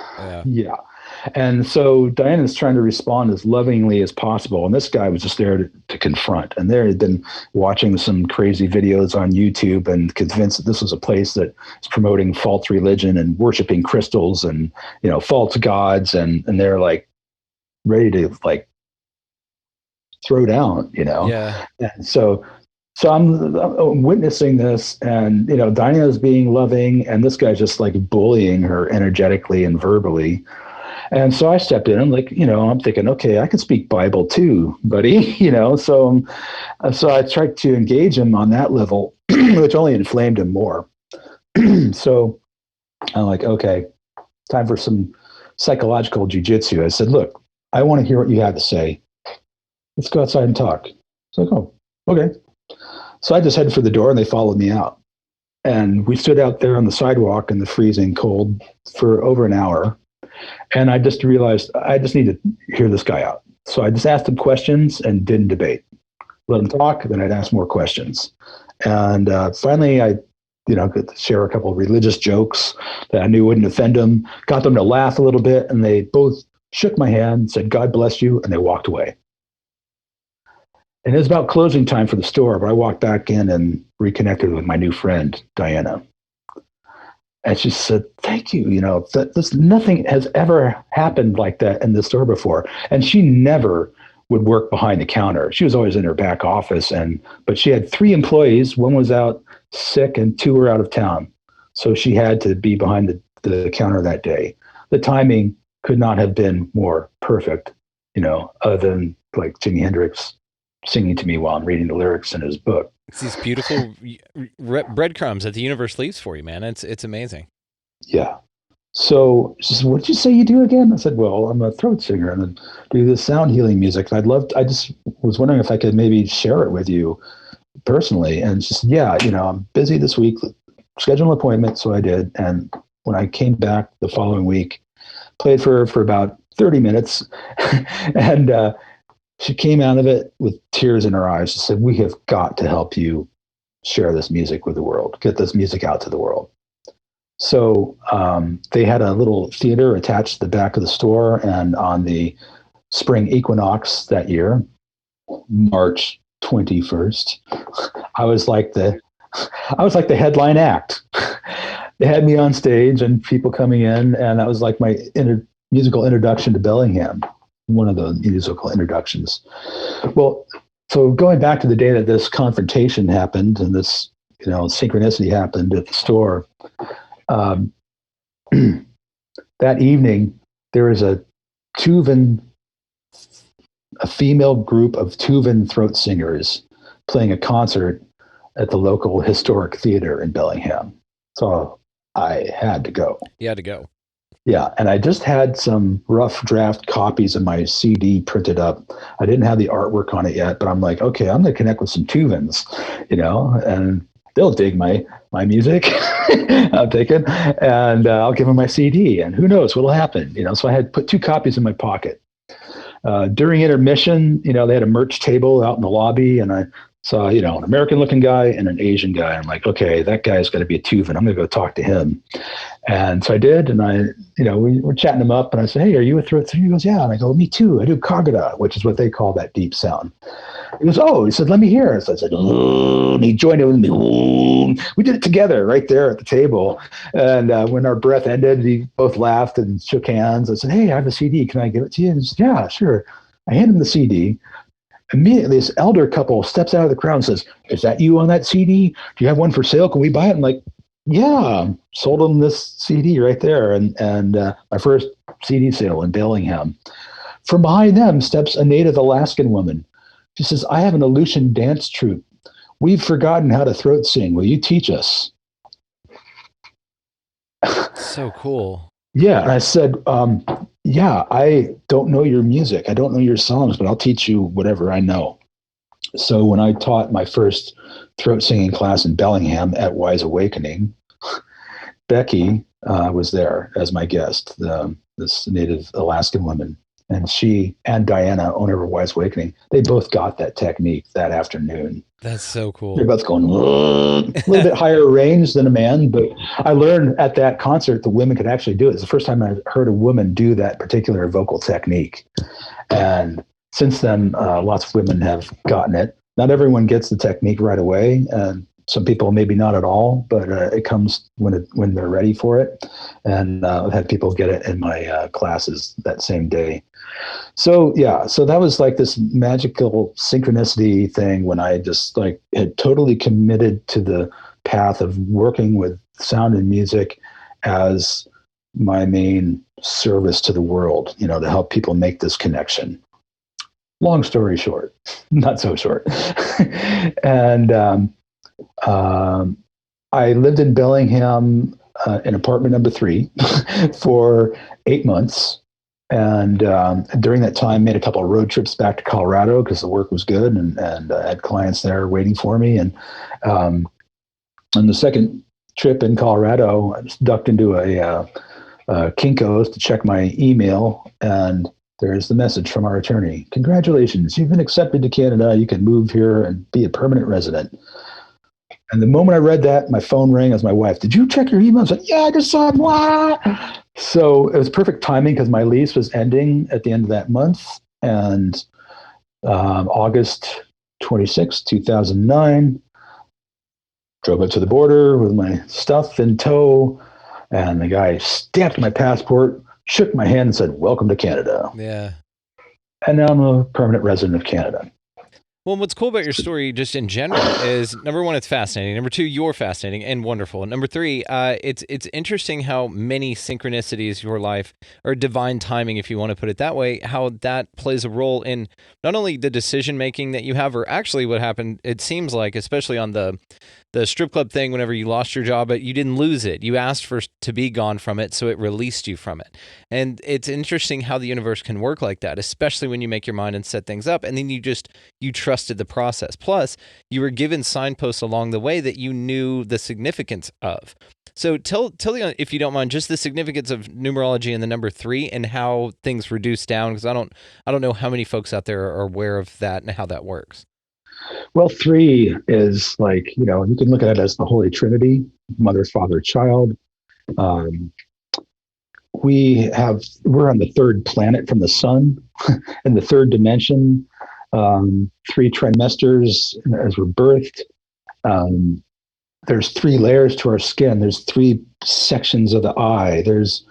S2: Yeah. And so Diana's trying to respond as lovingly as possible, and this guy was just there to confront. And they had been watching some crazy videos on YouTube and convinced that this was a place that is promoting false religion and worshiping crystals and, you know, false gods, and they're like ready to like throw down, you know?
S3: Yeah.
S2: And so I'm witnessing this, and, you know, Diana's being loving, and this guy's just like bullying her energetically and verbally. And so I stepped in. I'm like, you know, I'm thinking, okay, I can speak Bible too, buddy, you know? So I tried to engage him on that level, which only inflamed him more. So I'm like, okay, time for some psychological jujitsu. I said, look, I want to hear what you have to say. Let's go outside and talk. It's like, oh, okay. So I just headed for the door, and they followed me out. And we stood out there on the sidewalk in the freezing cold for over an hour. And I just realized I just need to hear this guy out. So I just asked him questions and didn't debate. Let him talk, then I'd ask more questions. And finally, I got to share a couple of religious jokes that I knew wouldn't offend them, got them to laugh a little bit, and they both shook my hand, said, God bless you, and they walked away. And it was about closing time for the store, but I walked back in and reconnected with my new friend, Diana. And she said, thank you. You know, nothing has ever happened like that in the store before. And she never would work behind the counter. She was always in her back office. But she had 3 employees. One was out sick and 2 were out of town. So she had to be behind the counter that day. The timing could not have been more perfect, you know, other than like Jimi Hendrix singing to me while I'm reading the lyrics in his book.
S3: It's these beautiful breadcrumbs that the universe leaves for you, man. It's amazing.
S2: Yeah. So she said, what did you say you do again? I said, well, I'm a throat singer and I do this sound healing music. And I just was wondering if I could maybe share it with you personally. And she said, yeah, you know, I'm busy this week, schedule an appointment. So I did. And when I came back the following week, played for her for about 30 minutes. And she came out of it with tears in her eyes. She said, we have got to help you share this music with the world, get this music out to the world. So they had a little theater attached to the back of the store. And on the spring equinox that year, March 21st, I was like the headline act. They had me on stage and people coming in, and that was like my musical introduction to Bellingham. One of the musical introductions. Well, so going back to the day that this confrontation happened and this, you know, synchronicity happened at the store, that evening there was a female group of Tuvan throat singers playing a concert at the local historic theater in Bellingham. So I had to go.
S3: You had to go.
S2: Yeah, and I just had some rough draft copies of my CD printed up. I didn't have the artwork on it yet, but I'm like, okay, I'm going to connect with some Tuvans, you know, and they'll dig my music. I'm thinking, and I'll give them my CD, and who knows what'll happen. So I had put 2 copies in my pocket. During intermission, they had a merch table out in the lobby, and I saw, an American-looking guy and an Asian guy. I'm like, okay, that guy's got to be a Tuvan. I'm going to go talk to him. And so I did, and we were chatting him up, and I said, hey, are you a throat singer? He goes, yeah. And I go, me too. I do Kagura, which is what they call that deep sound. He goes, oh, he said, let me hear it. So I said, oh, and he joined in with me. Oh. We did it together right there at the table. And when our breath ended, we both laughed and shook hands. I said, hey, I have a CD. Can I give it to you? And he said, yeah, sure. I hand him the CD. Immediately, this elder couple steps out of the crowd and says, is that you on that CD? Do you have one for sale? Can we buy it? I'm like, yeah, sold them this CD right there. And my first CD sale in Bellingham. From behind them steps a native Alaskan woman. She says, I have an Aleutian dance troupe. We've forgotten how to throat sing. Will you teach us?
S3: So cool.
S2: Yeah. And I said, yeah, I don't know your music. I don't know your songs, but I'll teach you whatever I know. So when I taught my first throat singing class in Bellingham at Wise Awakening, Becky was there as my guest, this native Alaskan woman. And she and Diana, owner of Wise Awakening, they both got that technique that afternoon.
S3: That's so cool.
S2: They're both going a little bit higher range than a man, but I learned at that concert the women could actually do it. It's the first time I heard a woman do that particular vocal technique. And since then, lots of women have gotten it. Not everyone gets the technique right away, and some people maybe not at all, but it comes when they're ready for it. And I've had people get it in my classes that same day. So that was like this magical synchronicity thing when I just had totally committed to the path of working with sound and music as my main service to the world, to help people make this connection. Long story short, not so short. And I lived in Bellingham in apartment number 3 for 8 months. And during that time, made a couple of road trips back to Colorado because the work was good, and I had clients there waiting for me. And on the second trip in Colorado, I just ducked into a Kinko's to check my email, and there's the message from our attorney. Congratulations, you've been accepted to Canada. You can move here and be a permanent resident. And the moment I read that, my phone rang as my wife, did you check your email? I said, yeah, I just saw it. What? So it was perfect timing because my lease was ending at the end of that month. And August 26, 2009, drove up to the border with my stuff in tow. And the guy stamped my passport, shook my hand and said, welcome to Canada.
S3: Yeah.
S2: And now I'm a permanent resident of Canada.
S3: Well, what's cool about your story just in general is, number one, it's fascinating. Number two, you're fascinating and wonderful. And number three, it's interesting how many synchronicities your life, or divine timing, if you want to put it that way, how that plays a role in not only the decision-making that you have, or actually what happened, it seems like, especially on the strip club thing, whenever you lost your job, but you didn't lose it. You asked for to be gone from it, so it released you from it. And it's interesting how the universe can work like that, especially when you make your mind and set things up, and then you trusted the process. Plus, you were given signposts along the way that you knew the significance of. So tell the, if you don't mind, just the significance of numerology and the number 3 and how things reduce down, because I don't know how many folks out there are aware of that and how that works.
S2: Well, 3 is like, you can look at it as the Holy Trinity, Mother, Father, Child. We're on the third planet from the sun in the third dimension. 3 trimesters as we're birthed. There's 3 layers to our skin. There's 3 sections of the eye. There's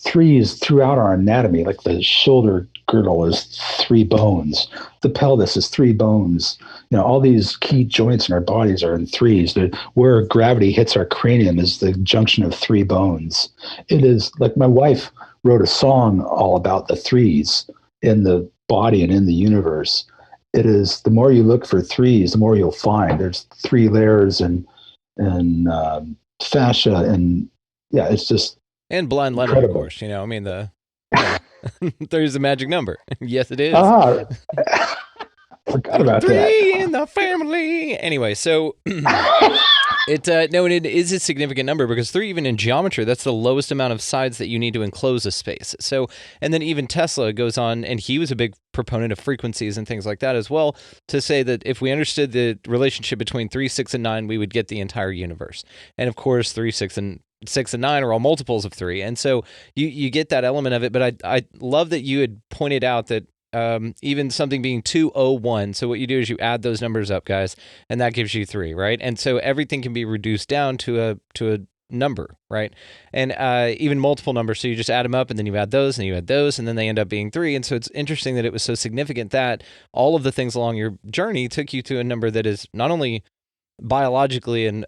S2: 3s throughout our anatomy, like the shoulder girdle is 3 bones. The pelvis is 3 bones. All these key joints in our bodies are in 3s. Where gravity hits our cranium is the junction of 3 bones. It is like my wife wrote a song all about the 3s in the body and in the universe. It is, the more you look for 3s, the more you'll find. There's 3 layers and fascia, and yeah, it's just
S3: and blind lemon,
S2: incredible.
S3: Of course. There's a magic number. Yes, it is.
S2: Forgot about that.
S3: Three in the family. Anyway, so it is a significant number because 3, even in geometry, that's the lowest amount of sides that you need to enclose a space. So, and then even Tesla goes on, and he was a big proponent of frequencies and things like that as well, to say that if we understood the relationship between 3, 6, and 9, we would get the entire universe. And of course, 3, 6, and 9 are all multiples of 3. And so you get that element of it. But I love that you had pointed out that even something being 201. So what you do is you add those numbers up, guys, and that gives you 3, right? And so everything can be reduced down to a number, right? And even multiple numbers. So you just add them up, and then you add those, and you add those, and then they end up being 3. And so it's interesting that it was so significant that all of the things along your journey took you to a number that is not only biologically and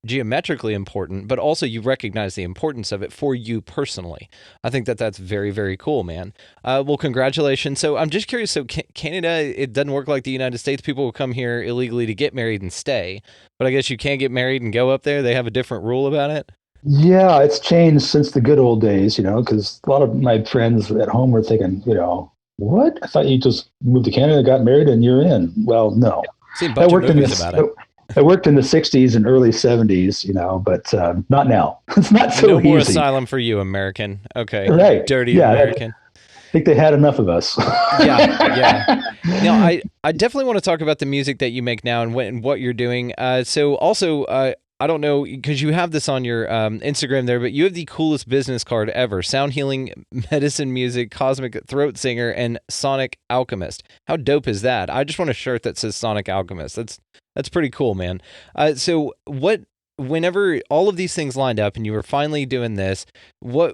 S3: geometrically important, but also you recognize the importance of it for you personally. I think that that's very, very cool, man. Well, congratulations. So I'm just curious. So Canada, it doesn't work like the United States. People will come here illegally to get married and stay, but I guess you can't get married and go up there. They have a different rule about it.
S2: Yeah, it's changed since the good old days, because a lot of my friends at home were thinking, what? I thought you just moved to Canada, got married, and you're in. Well, no.
S3: Seen a bunch of movies about it.
S2: I worked in the 60s and early 70s, but not now. It's not so
S3: no more
S2: easy.
S3: Asylum for you, American. Okay.
S2: Right.
S3: Dirty American.
S2: I think they had enough of us.
S3: Yeah. Now, I definitely want to talk about the music that you make now and what you're doing. So also, I don't know, because you have this on your Instagram there, but you have the coolest business card ever. Sound healing, medicine music, cosmic throat singer, and sonic alchemist. How dope is that? I just want a shirt that says sonic alchemist. That's pretty cool, man. So whenever all of these things lined up and you were finally doing this, what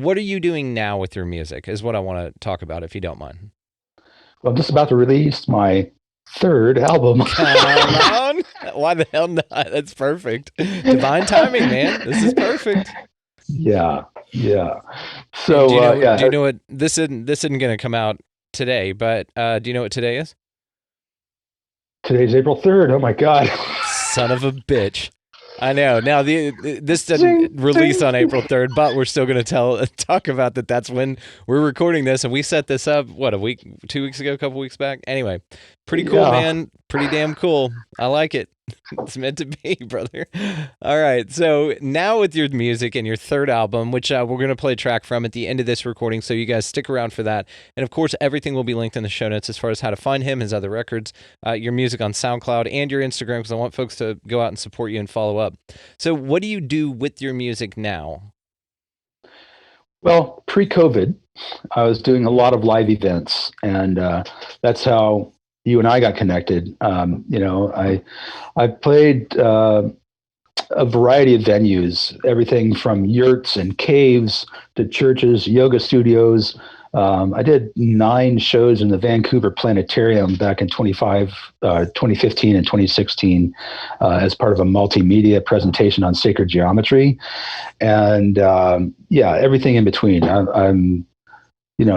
S3: are you doing now with your music is what I want to talk about, if you don't mind.
S2: Well, I'm just about to release my 3rd album.
S3: Come on. Why the hell not? That's perfect. Divine timing, man. This is perfect.
S2: Yeah. So,
S3: do you know what this isn't going to come out today, but do you know what today is?
S2: Today's April 3rd. Oh my God.
S3: Son of a bitch. I know. Now this doesn't release on April 3rd, but we're still going to talk about that. That's when we're recording this, and we set this up, what, a week, 2 weeks ago, a couple weeks back? Anyway, pretty cool, man. Pretty damn cool. I like it. It's meant to be, brother. All right. So now with your music and your 3rd album, which we're going to play a track from at the end of this recording, so you guys stick around for that. And of course, everything will be linked in the show notes as far as how to find him, his other records, your music on SoundCloud, and your Instagram, because I want folks to go out and support you and follow up. So what do you do with your music now?
S2: Well, pre-COVID, I was doing a lot of live events, and that's how you and I got connected. I played a variety of venues, everything from yurts and caves to churches, yoga studios. I did 9 shows in the Vancouver Planetarium back in 2015 and 2016 as part of a multimedia presentation on sacred geometry. And everything in between. I'm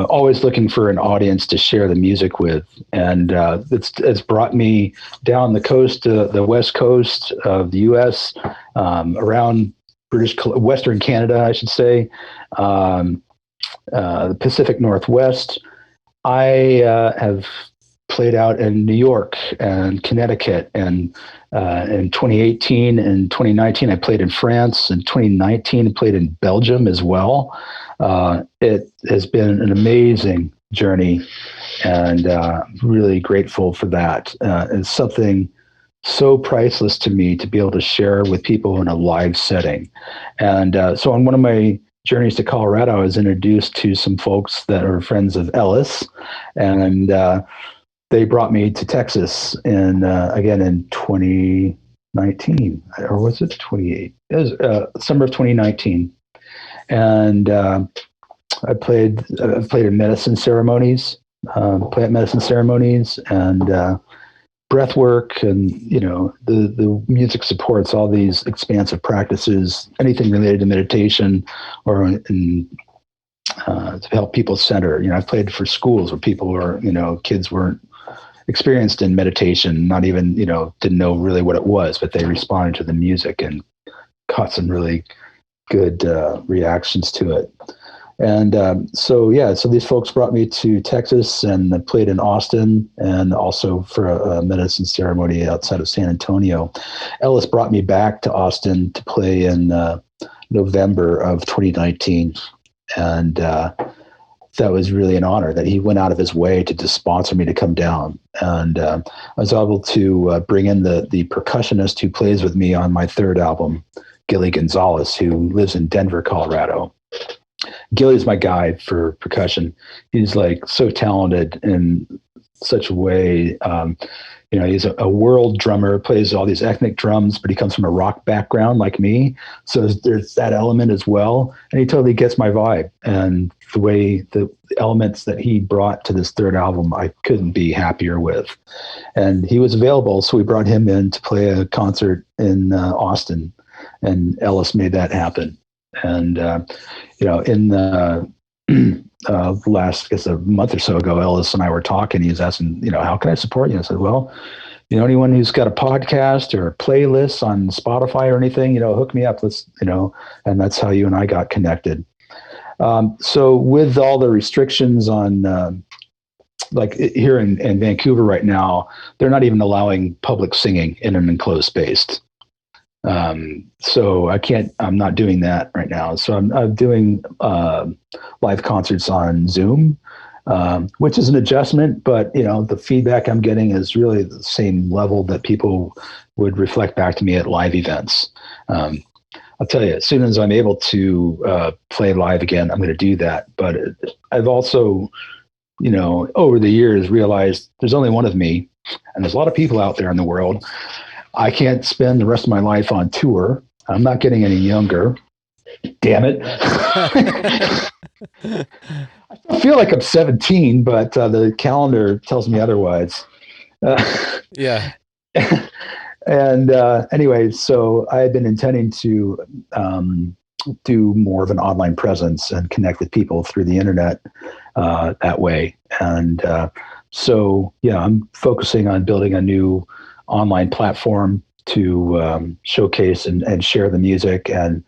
S2: always looking for an audience to share the music with. And it's brought me down the coast, the west coast of the U.S., around Western Canada, I should say, the Pacific Northwest. I have played out in New York and Connecticut, and in 2018 and 2019, I played in France. In 2019, I played in Belgium as well. It has been an amazing journey, and really grateful for that. It's something so priceless to me to be able to share with people in a live setting. And so on one of my journeys to Colorado, I was introduced to some folks that are friends of Ellis, and they brought me to Texas again in 2019, or was it 28? It was summer of 2019. And I've played in medicine ceremonies, and breath work, and the music supports all these expansive practices, anything related to meditation or to help people center. I've played for schools where people were, kids weren't experienced in meditation, not even, didn't know really what it was, but they responded to the music and caught some really good reactions to it. And so these folks brought me to Texas, and I played in Austin, and also for a medicine ceremony outside of San Antonio. Ellis brought me back to Austin to play in November of 2019, and that was really an honor that he went out of his way to just sponsor me to come down. And I was able to bring in the percussionist who plays with me on my third album, Gilly Gonzalez, who lives in Denver, Colorado. Gilly's my guy for percussion. He's like so talented in such a way. He's a world drummer, plays all these ethnic drums, but he comes from a rock background like me. So there's that element as well. And he totally gets my vibe. And the way the elements that he brought to this third album, I couldn't be happier with. And he was available. So we brought him in to play a concert in Austin, and Ellis made that happen. And, in the last, I guess, a month or so ago, Ellis and I were talking. He was asking, how can I support you? I said, well, anyone who's got a podcast or a playlist on Spotify or anything, hook me up. Let's, and that's how you and I got connected. So with all the restrictions on, like here in Vancouver right now, they're not even allowing public singing in an enclosed space. So I'm not doing that right now. So I'm doing live concerts on Zoom, which is an adjustment, but the feedback I'm getting is really the same level that people would reflect back to me at live events. I'll tell you, as soon as I'm able to play live again, I'm going to do that. But I've also, over the years realized there's only one of me, and there's a lot of people out there in the world. I can't spend the rest of my life on tour. I'm not getting any younger. Damn it. I feel like I'm 17, but the calendar tells me otherwise.
S3: Yeah.
S2: And anyway, so I had been intending to do more of an online presence and connect with people through the internet that way. And I'm focusing on building a new online platform to showcase and share the music, and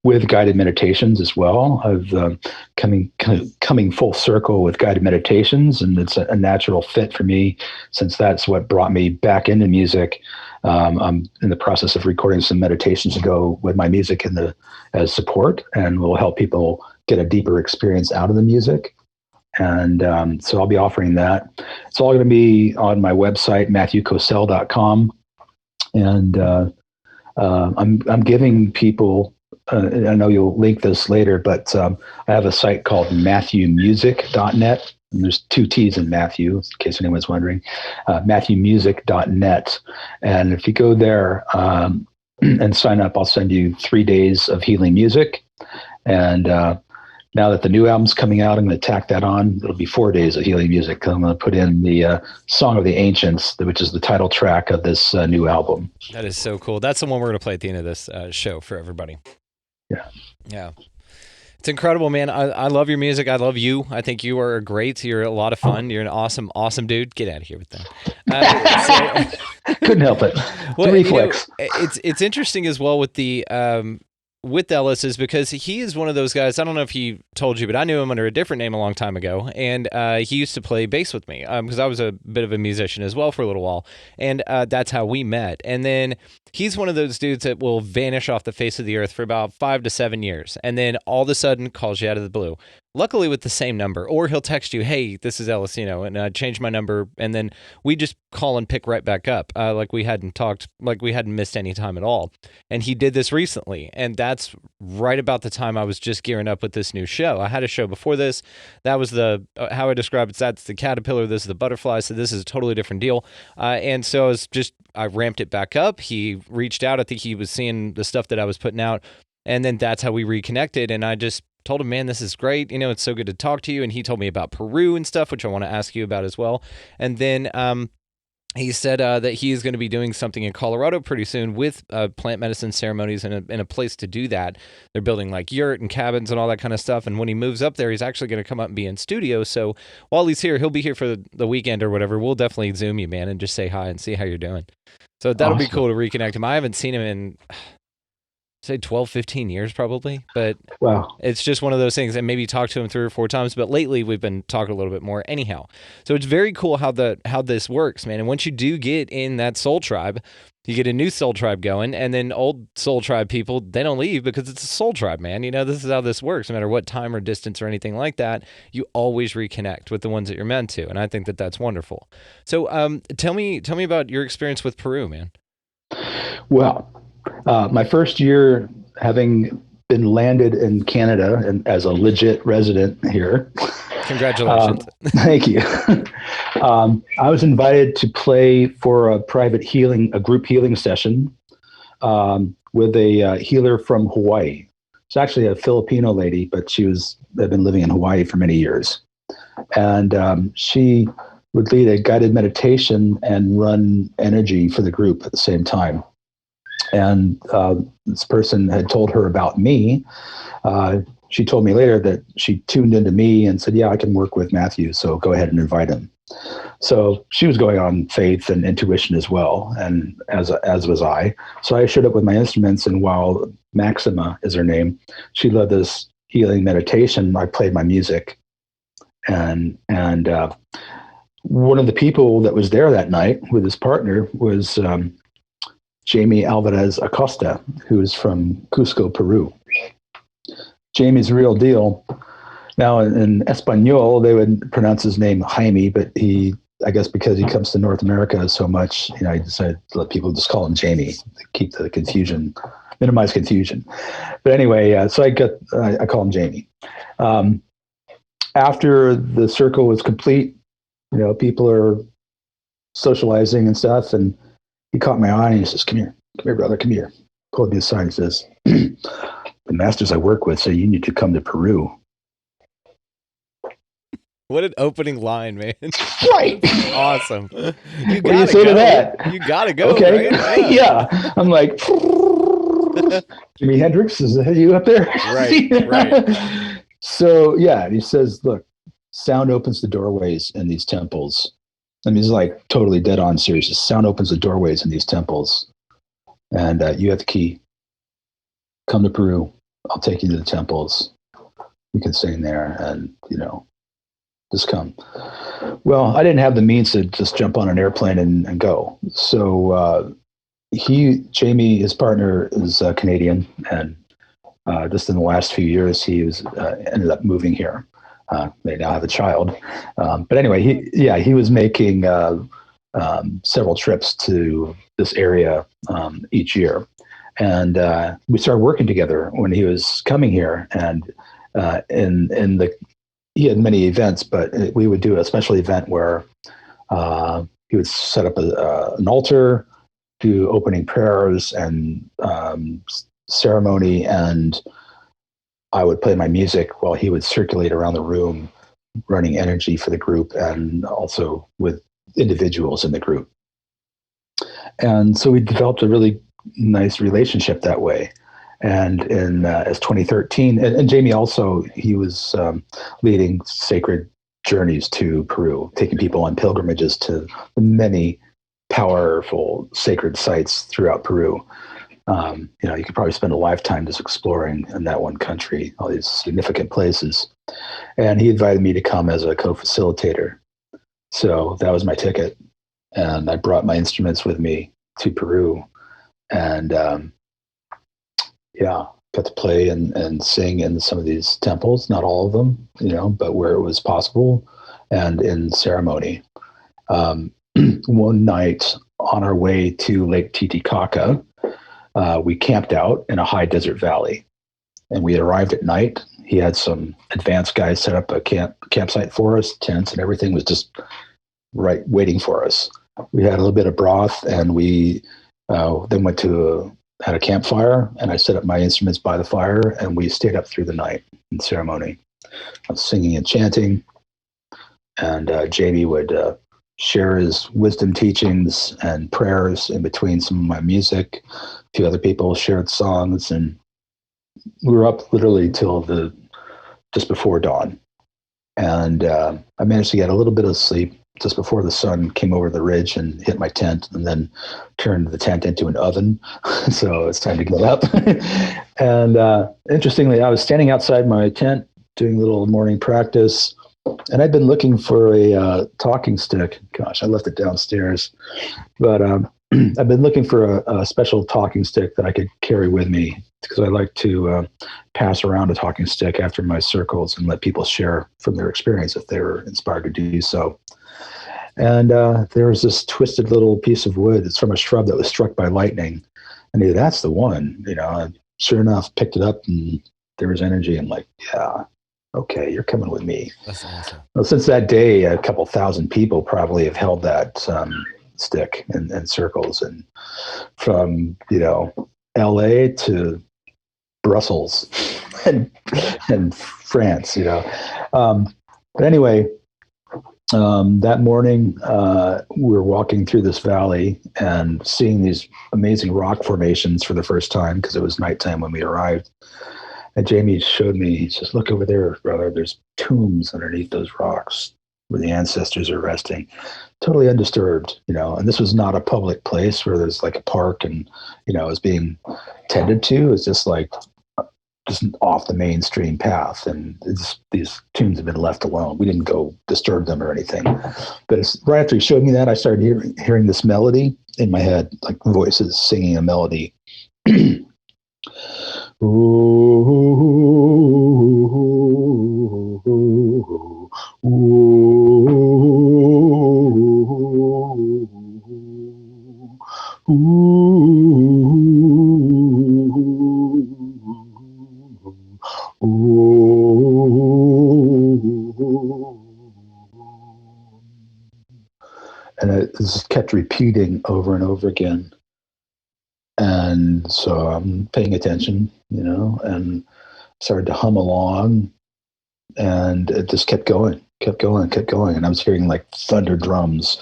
S2: with guided meditations as well. I've coming full circle with guided meditations, and it's a natural fit for me since that's what brought me back into music. I'm in the process of recording some meditations to go with my music as support, and will help people get a deeper experience out of the music. And so I'll be offering that. It's all going to be on my website, MatthewKocel.com. And I'm giving people, and I know you'll link this later, but I have a site called MatthewMusic.net. And there's 2 T's in Matthew, in case anyone's wondering, MatthewMusic.net. And if you go there and sign up, I'll send you 3 days of healing music. And now that the new album's coming out, I'm going to tack that on. It'll be 4 days of healing music. I'm going to put in the Song of the Ancients, which is the title track of this new album.
S3: That is so cool. That's the one we're going to play at the end of this show for everybody.
S2: Yeah.
S3: Yeah. It's incredible, man. I love your music. I love you. I think you are great. You're a lot of fun. You're an awesome, awesome dude. Get out of here with that.
S2: Couldn't help it.
S3: Well,
S2: reflex.
S3: It's interesting as well with the with Ellis, is because he is one of those guys. I don't know if he told you, but I knew him under a different name a long time ago, and he used to play bass with me because I was a bit of a musician as well for a little while, and that's how we met. And then he's one of those dudes that will vanish off the face of the earth for about 5 to 7 years, and then all of a sudden calls you out of the blue. Luckily with the same number, or he'll text you, "Hey, this is Ellis," and I changed my number, and then we just call and pick right back up, like we hadn't talked, like we hadn't missed any time at all. And he did this recently, and that's right about the time I was just gearing up with this new show. I had a show before this. That was the how I describe it. That's the caterpillar. This is the butterfly. So this is a totally different deal. And so I ramped it back up. He reached out. I think he was seeing the stuff that I was putting out, and then that's how we reconnected. And I just told him, "Man, this is great. It's so good to talk to you." And he told me about Peru and stuff, which I want to ask you about as well. And then he said that he is going to be doing something in Colorado pretty soon with plant medicine ceremonies and a place to do that. They're building like yurt and cabins and all that kind of stuff. And when he moves up there, he's actually going to come up and be in studio. So while he's here, he'll be here for the weekend or whatever. We'll definitely Zoom you, man, and just say hi and see how you're doing. So that'll be cool to reconnect him. I haven't seen him in say 12, 15 years probably, but
S2: Wow.
S3: it's just one of those things. And maybe talk to him 3 or 4 times, but lately we've been talking a little bit more anyhow. So it's very cool how this works, man. And once you do get in that soul tribe, you get a new soul tribe going, and then old soul tribe people, they don't leave because it's a soul tribe, man. You know, this is how this works. No matter what time or distance or anything like that, you always reconnect with the ones that you're meant to. And I think that that's wonderful. So tell me about your experience with Peru, man.
S2: Well, my first year having been landed in Canada and as a legit resident here.
S3: Congratulations.
S2: Thank you. I was invited to play for a group healing session with a healer from Hawaii. It's actually a Filipino lady, but had been living in Hawaii for many years. And she would lead a guided meditation and run energy for the group at the same time. And this person had told her about me. She told me later that she tuned into me and said, yeah, I can work with Matthew, so go ahead and invite him. So she was going on faith and intuition as well, and as was I. So I showed up with my instruments, and while Maxima is her name, she led this healing meditation. I played my music, and one of the people that was there that night with his partner was Jamie Alvarez Acosta, who is from Cusco, Peru. Jamie's a real deal. Now, in Espanol, they would pronounce his name Jaime, but I guess because he comes to North America so much, I decided to let people just call him Jamie to keep the confusion, minimize confusion. But anyway, so I call him Jamie. After the circle was complete, people are socializing and stuff, and he caught my eye and he says, come here, brother, come here. Pulled me aside and says, the masters I work with say you need to come to Peru.
S3: What an opening line, man.
S2: Right.
S3: Awesome.
S2: What do you say to that?
S3: You gotta go.
S2: Okay.
S3: Right?
S2: Yeah. I'm like, Jimi Hendrix, is that you up there?
S3: Right.
S2: So, yeah, he says, look, sound opens the doorways in these temples. I mean, he's like totally dead on serious. Sound opens the doorways in these temples. And you have the key. Come to Peru. I'll take you to the temples. You can sing there and, just come. Well, I didn't have the means to just jump on an airplane and go. So Jamie, his partner, is Canadian. And just in the last few years, he ended up moving here. They now have a child. But anyway, he was making several trips to this area each year. And we started working together when he was coming here. And he had many events, but we would do a special event where he would set up an altar, do opening prayers and ceremony, and I would play my music while he would circulate around the room, running energy for the group and also with individuals in the group. And so we developed a really nice relationship that way. And as 2013, and Jamie also, he was leading sacred journeys to Peru, taking people on pilgrimages to many powerful sacred sites throughout Peru. You could probably spend a lifetime just exploring in that one country, all these significant places. And he invited me to come as a co-facilitator. So that was my ticket. And I brought my instruments with me to Peru. And got to play and sing in some of these temples, not all of them, but where it was possible, and in ceremony. One night on our way to Lake Titicaca, we camped out in a high desert valley, and we had arrived at night. He had some advanced guys set up a campsite for us, tents and everything was just right waiting for us. We had a little bit of broth, and we then went to had a campfire, and I set up my instruments by the fire, and we stayed up through the night in ceremony. I was singing and chanting, and Jamie would share his wisdom teachings and prayers in between some of my music. A few other people shared songs, and we were up literally till just before dawn. And I managed to get a little bit of sleep, just before the sun came over the ridge and hit my tent, and then turned the tent into an oven. So it's time to get up. And interestingly, I was standing outside my tent doing a little morning practice, and I'd been looking for a talking stick. Gosh, I left it downstairs. But I've been looking for a special talking stick that I could carry with me, because I like to pass around a talking stick after my circles and let people share from their experience if they were inspired to do so. And there was this twisted little piece of wood. It's from a shrub that was struck by lightning. I knew that's the one, and sure enough, picked it up, and there was energy. I'm like, yeah, okay, you're coming with me.
S3: That's awesome.
S2: Well, since that day, a couple thousand people probably have held that stick in circles, and from LA to Brussels and France. But anyway, that morning we were walking through this valley and seeing these amazing rock formations for the first time, because it was nighttime when we arrived. And Jamie showed me, he says, "Look over there, brother, there's tombs underneath those rocks where the ancestors are resting, totally undisturbed, and this was not a public place where there's like a park and, it was being tended to. It's just like, just off the mainstream path. And these tombs have been left alone. We didn't go disturb them or anything. But it's right after he showed me that, I started hearing this melody in my head, like voices singing a melody. And it just kept repeating over and over again. And so I'm paying attention, and started to hum along, and it just kept going. And I was hearing like thunder drums.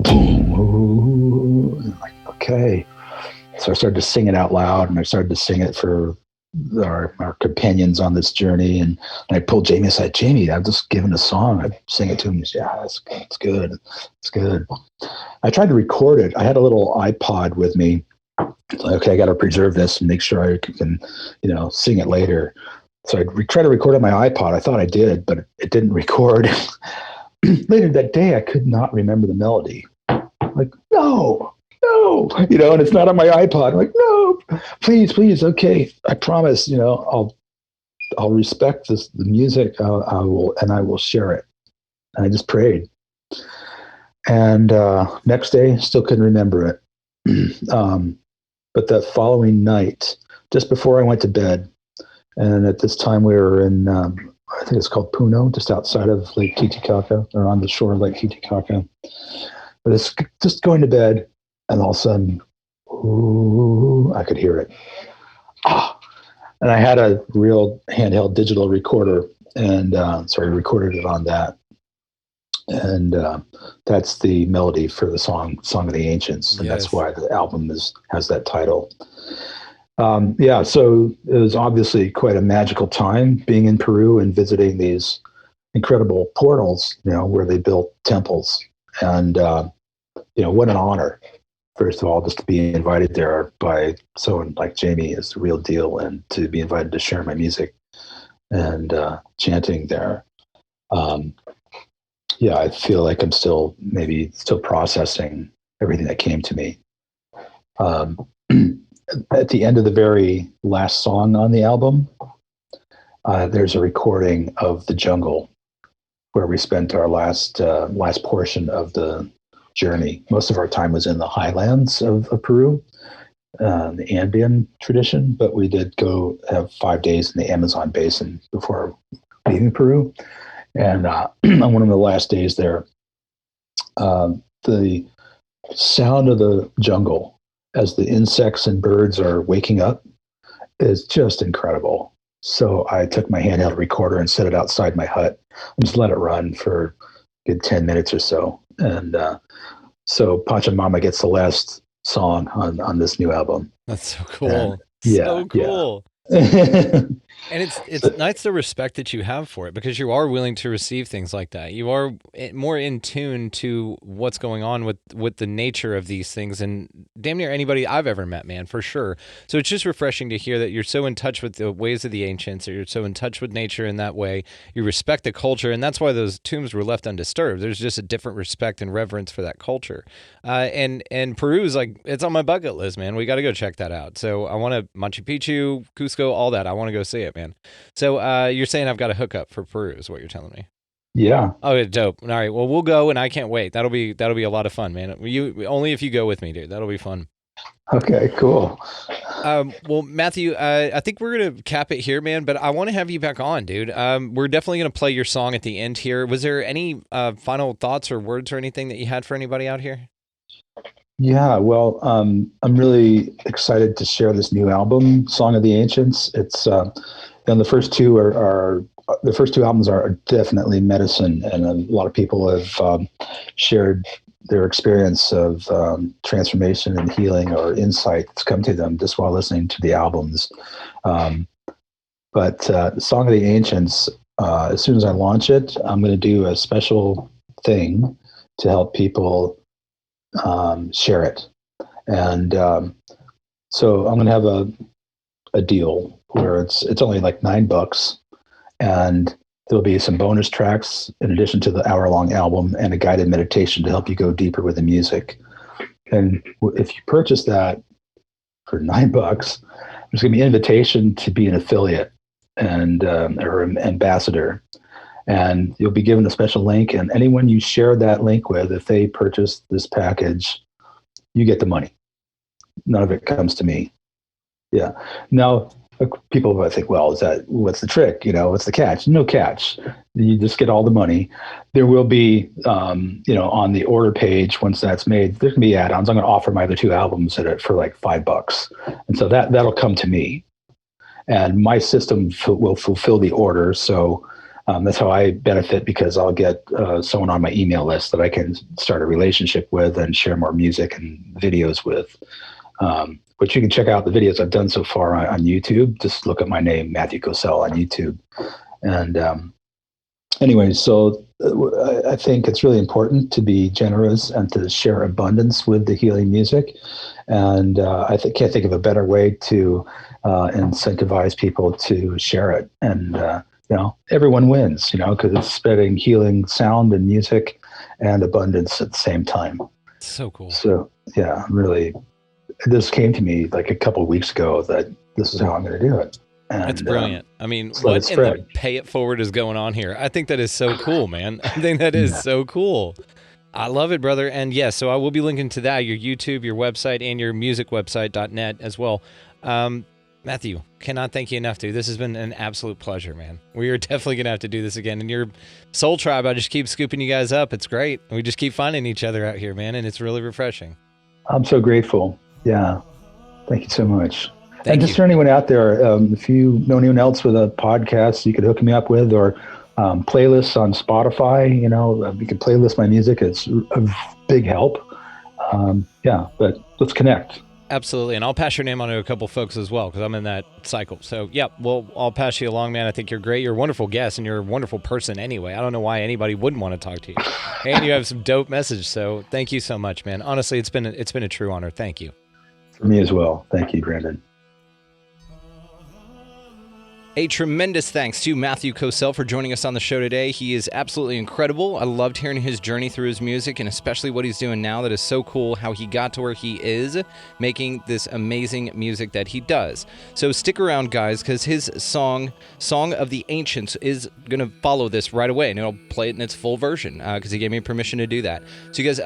S2: Boom. And I'm like, okay. So I started to sing it out loud, and I started to sing it for our companions on this journey. And I pulled Jamie aside. Jamie, I've just given a song. I sing it to him. He said, yeah, it's good. It's good. I tried to record it. I had a little iPod with me. Like, okay, I got to preserve this and make sure I can, sing it later. So I tried to record on my iPod. I thought I did, but it didn't record. Later that day, I could not remember the melody. Like, no, and it's not on my iPod. I'm like, no, please, okay, I promise, I'll respect the music. I will share it. And I just prayed. And next day, still couldn't remember it. But that following night, just before I went to bed, and at this time we were in, I think it's called Puno, just outside of Lake Titicaca, or on the shore of Lake Titicaca. But it's just going to bed, and all of a sudden, ooh, I could hear it. And I had a real handheld digital recorder, and so I recorded it on that. And that's the melody for the song of the Ancients, and that's why the album has that title. So it was obviously quite a magical time being in Peru and visiting these incredible portals, where they built temples. And what an honor, first of all, just to be invited there by someone like Jamie is the real deal, and to be invited to share my music and chanting there. I feel like I'm still processing everything that came to me. At the end of the very last song on the album, there's a recording of the jungle where we spent our last portion of the journey. Most of our time was in the highlands of Peru, the Andean tradition, but we did go have 5 days in the Amazon basin before leaving Peru. And on one of the last days there, the sound of the jungle as the insects and birds are waking up is just incredible. So I took my handheld recorder and set it outside my hut and just let it run for a good 10 minutes or so. And so Pachamama gets the last song on this new album.
S3: That's so cool.
S2: And,
S3: So cool. And it's nice the respect that you have for it, because you are willing to receive things like that. You are more in tune to what's going on with the nature of these things, and damn near anybody I've ever met, man, for sure. So it's just refreshing to hear that you're so in touch with the ways of the ancients, or you're so in touch with nature in that way. You respect the culture, and that's why those tombs were left undisturbed. There's just a different respect and reverence for that culture. And Peru is like, it's on my bucket list, man. We got to go check that out. So I want to Machu Picchu, Cusco, all that. I want to go see it, man. So you're saying I've got a hookup for Peru is what you're telling me.
S2: Yeah.
S3: Oh, dope. All right. Well, we'll go, and I can't wait. That'll be a lot of fun, man. You only if you go with me, dude. That'll be fun.
S2: Okay, cool.
S3: Well, Matthew, I think we're gonna cap it here, man. But I want to have you back on, dude. We're definitely gonna play your song at the end here. Was there any final thoughts or words or anything that you had for anybody out here?
S2: Yeah, well, I'm really excited to share this new album, Song of the Ancients. It's and the first two the first two albums are definitely medicine, and a lot of people have shared their experience of transformation and healing or insight that's come to them just while listening to the albums. But Song of the Ancients, as soon as I launch it, I'm going to do a special thing to help people share it. And so I'm going to have a deal where it's only like $9, and there'll be some bonus tracks in addition to the hour-long album and a guided meditation to help you go deeper with the music. And if you purchase that for $9, there's going to be an invitation to be an affiliate and or an ambassador. And you'll be given a special link, and anyone you share that link with, if they purchase this package, you get the money. None of it comes to me. Yeah. Now, people might think, well, what's the trick? What's the catch? No catch. You just get all the money. There will be, on the order page, once that's made, there can be add-ons. I'm going to offer my other two albums for like $5. And so that'll come to me. And my system will fulfill the order. So that's how I benefit, because I'll get someone on my email list that I can start a relationship with and share more music and videos with. Which you can check out the videos I've done so far on YouTube. Just look at my name, Matthew Kocel, on YouTube. And anyway, so I think it's really important to be generous and to share abundance with the healing music. And I can't think of a better way to incentivize people to share it. And everyone wins, because it's spreading healing sound and music and abundance at the same time.
S3: So cool.
S2: So yeah, really. This came to me like a couple of weeks ago that this is how I'm going to do it. And,
S3: that's brilliant. I mean, what in the pay it forward is going on here? I think that is so cool, man. I think that is so cool. I love it, brother. And yes, so I will be linking to that, your YouTube, your website, and your music website.net as well. Matthew, cannot thank you enough, dude. This has been an absolute pleasure, man. We are definitely going to have to do this again. And your Soul Tribe, I just keep scooping you guys up. It's great. We just keep finding each other out here, man. And it's really refreshing.
S2: I'm so grateful. Yeah. Thank you so much.
S3: Thank
S2: you. For anyone out there, if you know anyone else with a podcast you could hook me up with, or playlists on Spotify, you can playlist my music. It's a big help. But let's connect.
S3: Absolutely. And I'll pass your name on to a couple folks as well, because I'm in that cycle. So, yeah, well, I'll pass you along, man. I think you're great. You're a wonderful guest, and you're a wonderful person anyway. I don't know why anybody wouldn't want to talk to you. And you have some dope message. So thank you so much, man. Honestly, it's been a true honor. Thank you.
S2: For me as well. Thank you, Brandon.
S3: A tremendous thanks to Matthew Kocel for joining us on the show today. He is absolutely incredible. I loved hearing his journey through his music, and especially what he's doing now. That is so cool how he got to where he is, making this amazing music that he does. So stick around, guys, because his song of the Ancients, is going to follow this right away, and I'll play it in its full version because he gave me permission to do that. So you guys,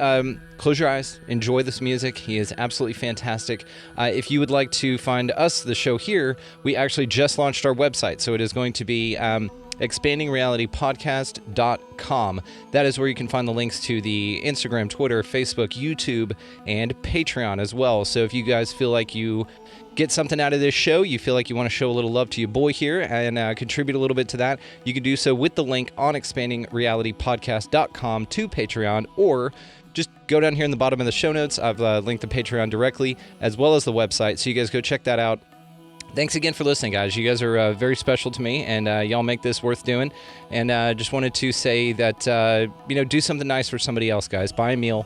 S3: close your eyes, enjoy this music. He is absolutely fantastic. If you would like to find us, the show here, we actually just launched our website. So it is going to be expandingrealitypodcast.com. That is where you can find the links to the Instagram, Twitter, Facebook, YouTube, and Patreon as well. So if you guys feel like you get something out of this show, you feel like you want to show a little love to your boy here and contribute a little bit to that, you can do so with the link on expandingrealitypodcast.com to Patreon, or just go down here in the bottom of the show notes. I've linked the Patreon directly, as well as the website. So you guys go check that out. Thanks again for listening, guys. You guys are very special to me, and y'all make this worth doing. And just wanted to say that, do something nice for somebody else, guys. Buy a meal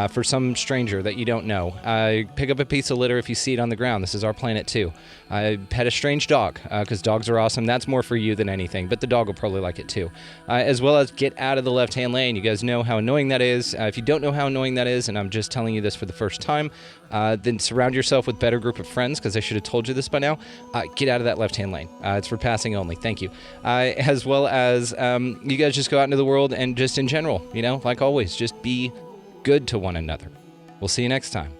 S3: for some stranger that you don't know. Pick up a piece of litter if you see it on the ground. This is our planet, too. Pet a strange dog, because dogs are awesome. That's more for you than anything, but the dog will probably like it, too. As well as get out of the left-hand lane. You guys know how annoying that is. If you don't know how annoying that is, and I'm just telling you this for the first time, then surround yourself with a better group of friends, because I should have told you this by now. Get out of that left-hand lane. It's for passing only. Thank you. As well as you guys just go out into the world and just in general, like always, just be good to one another. We'll see you next time.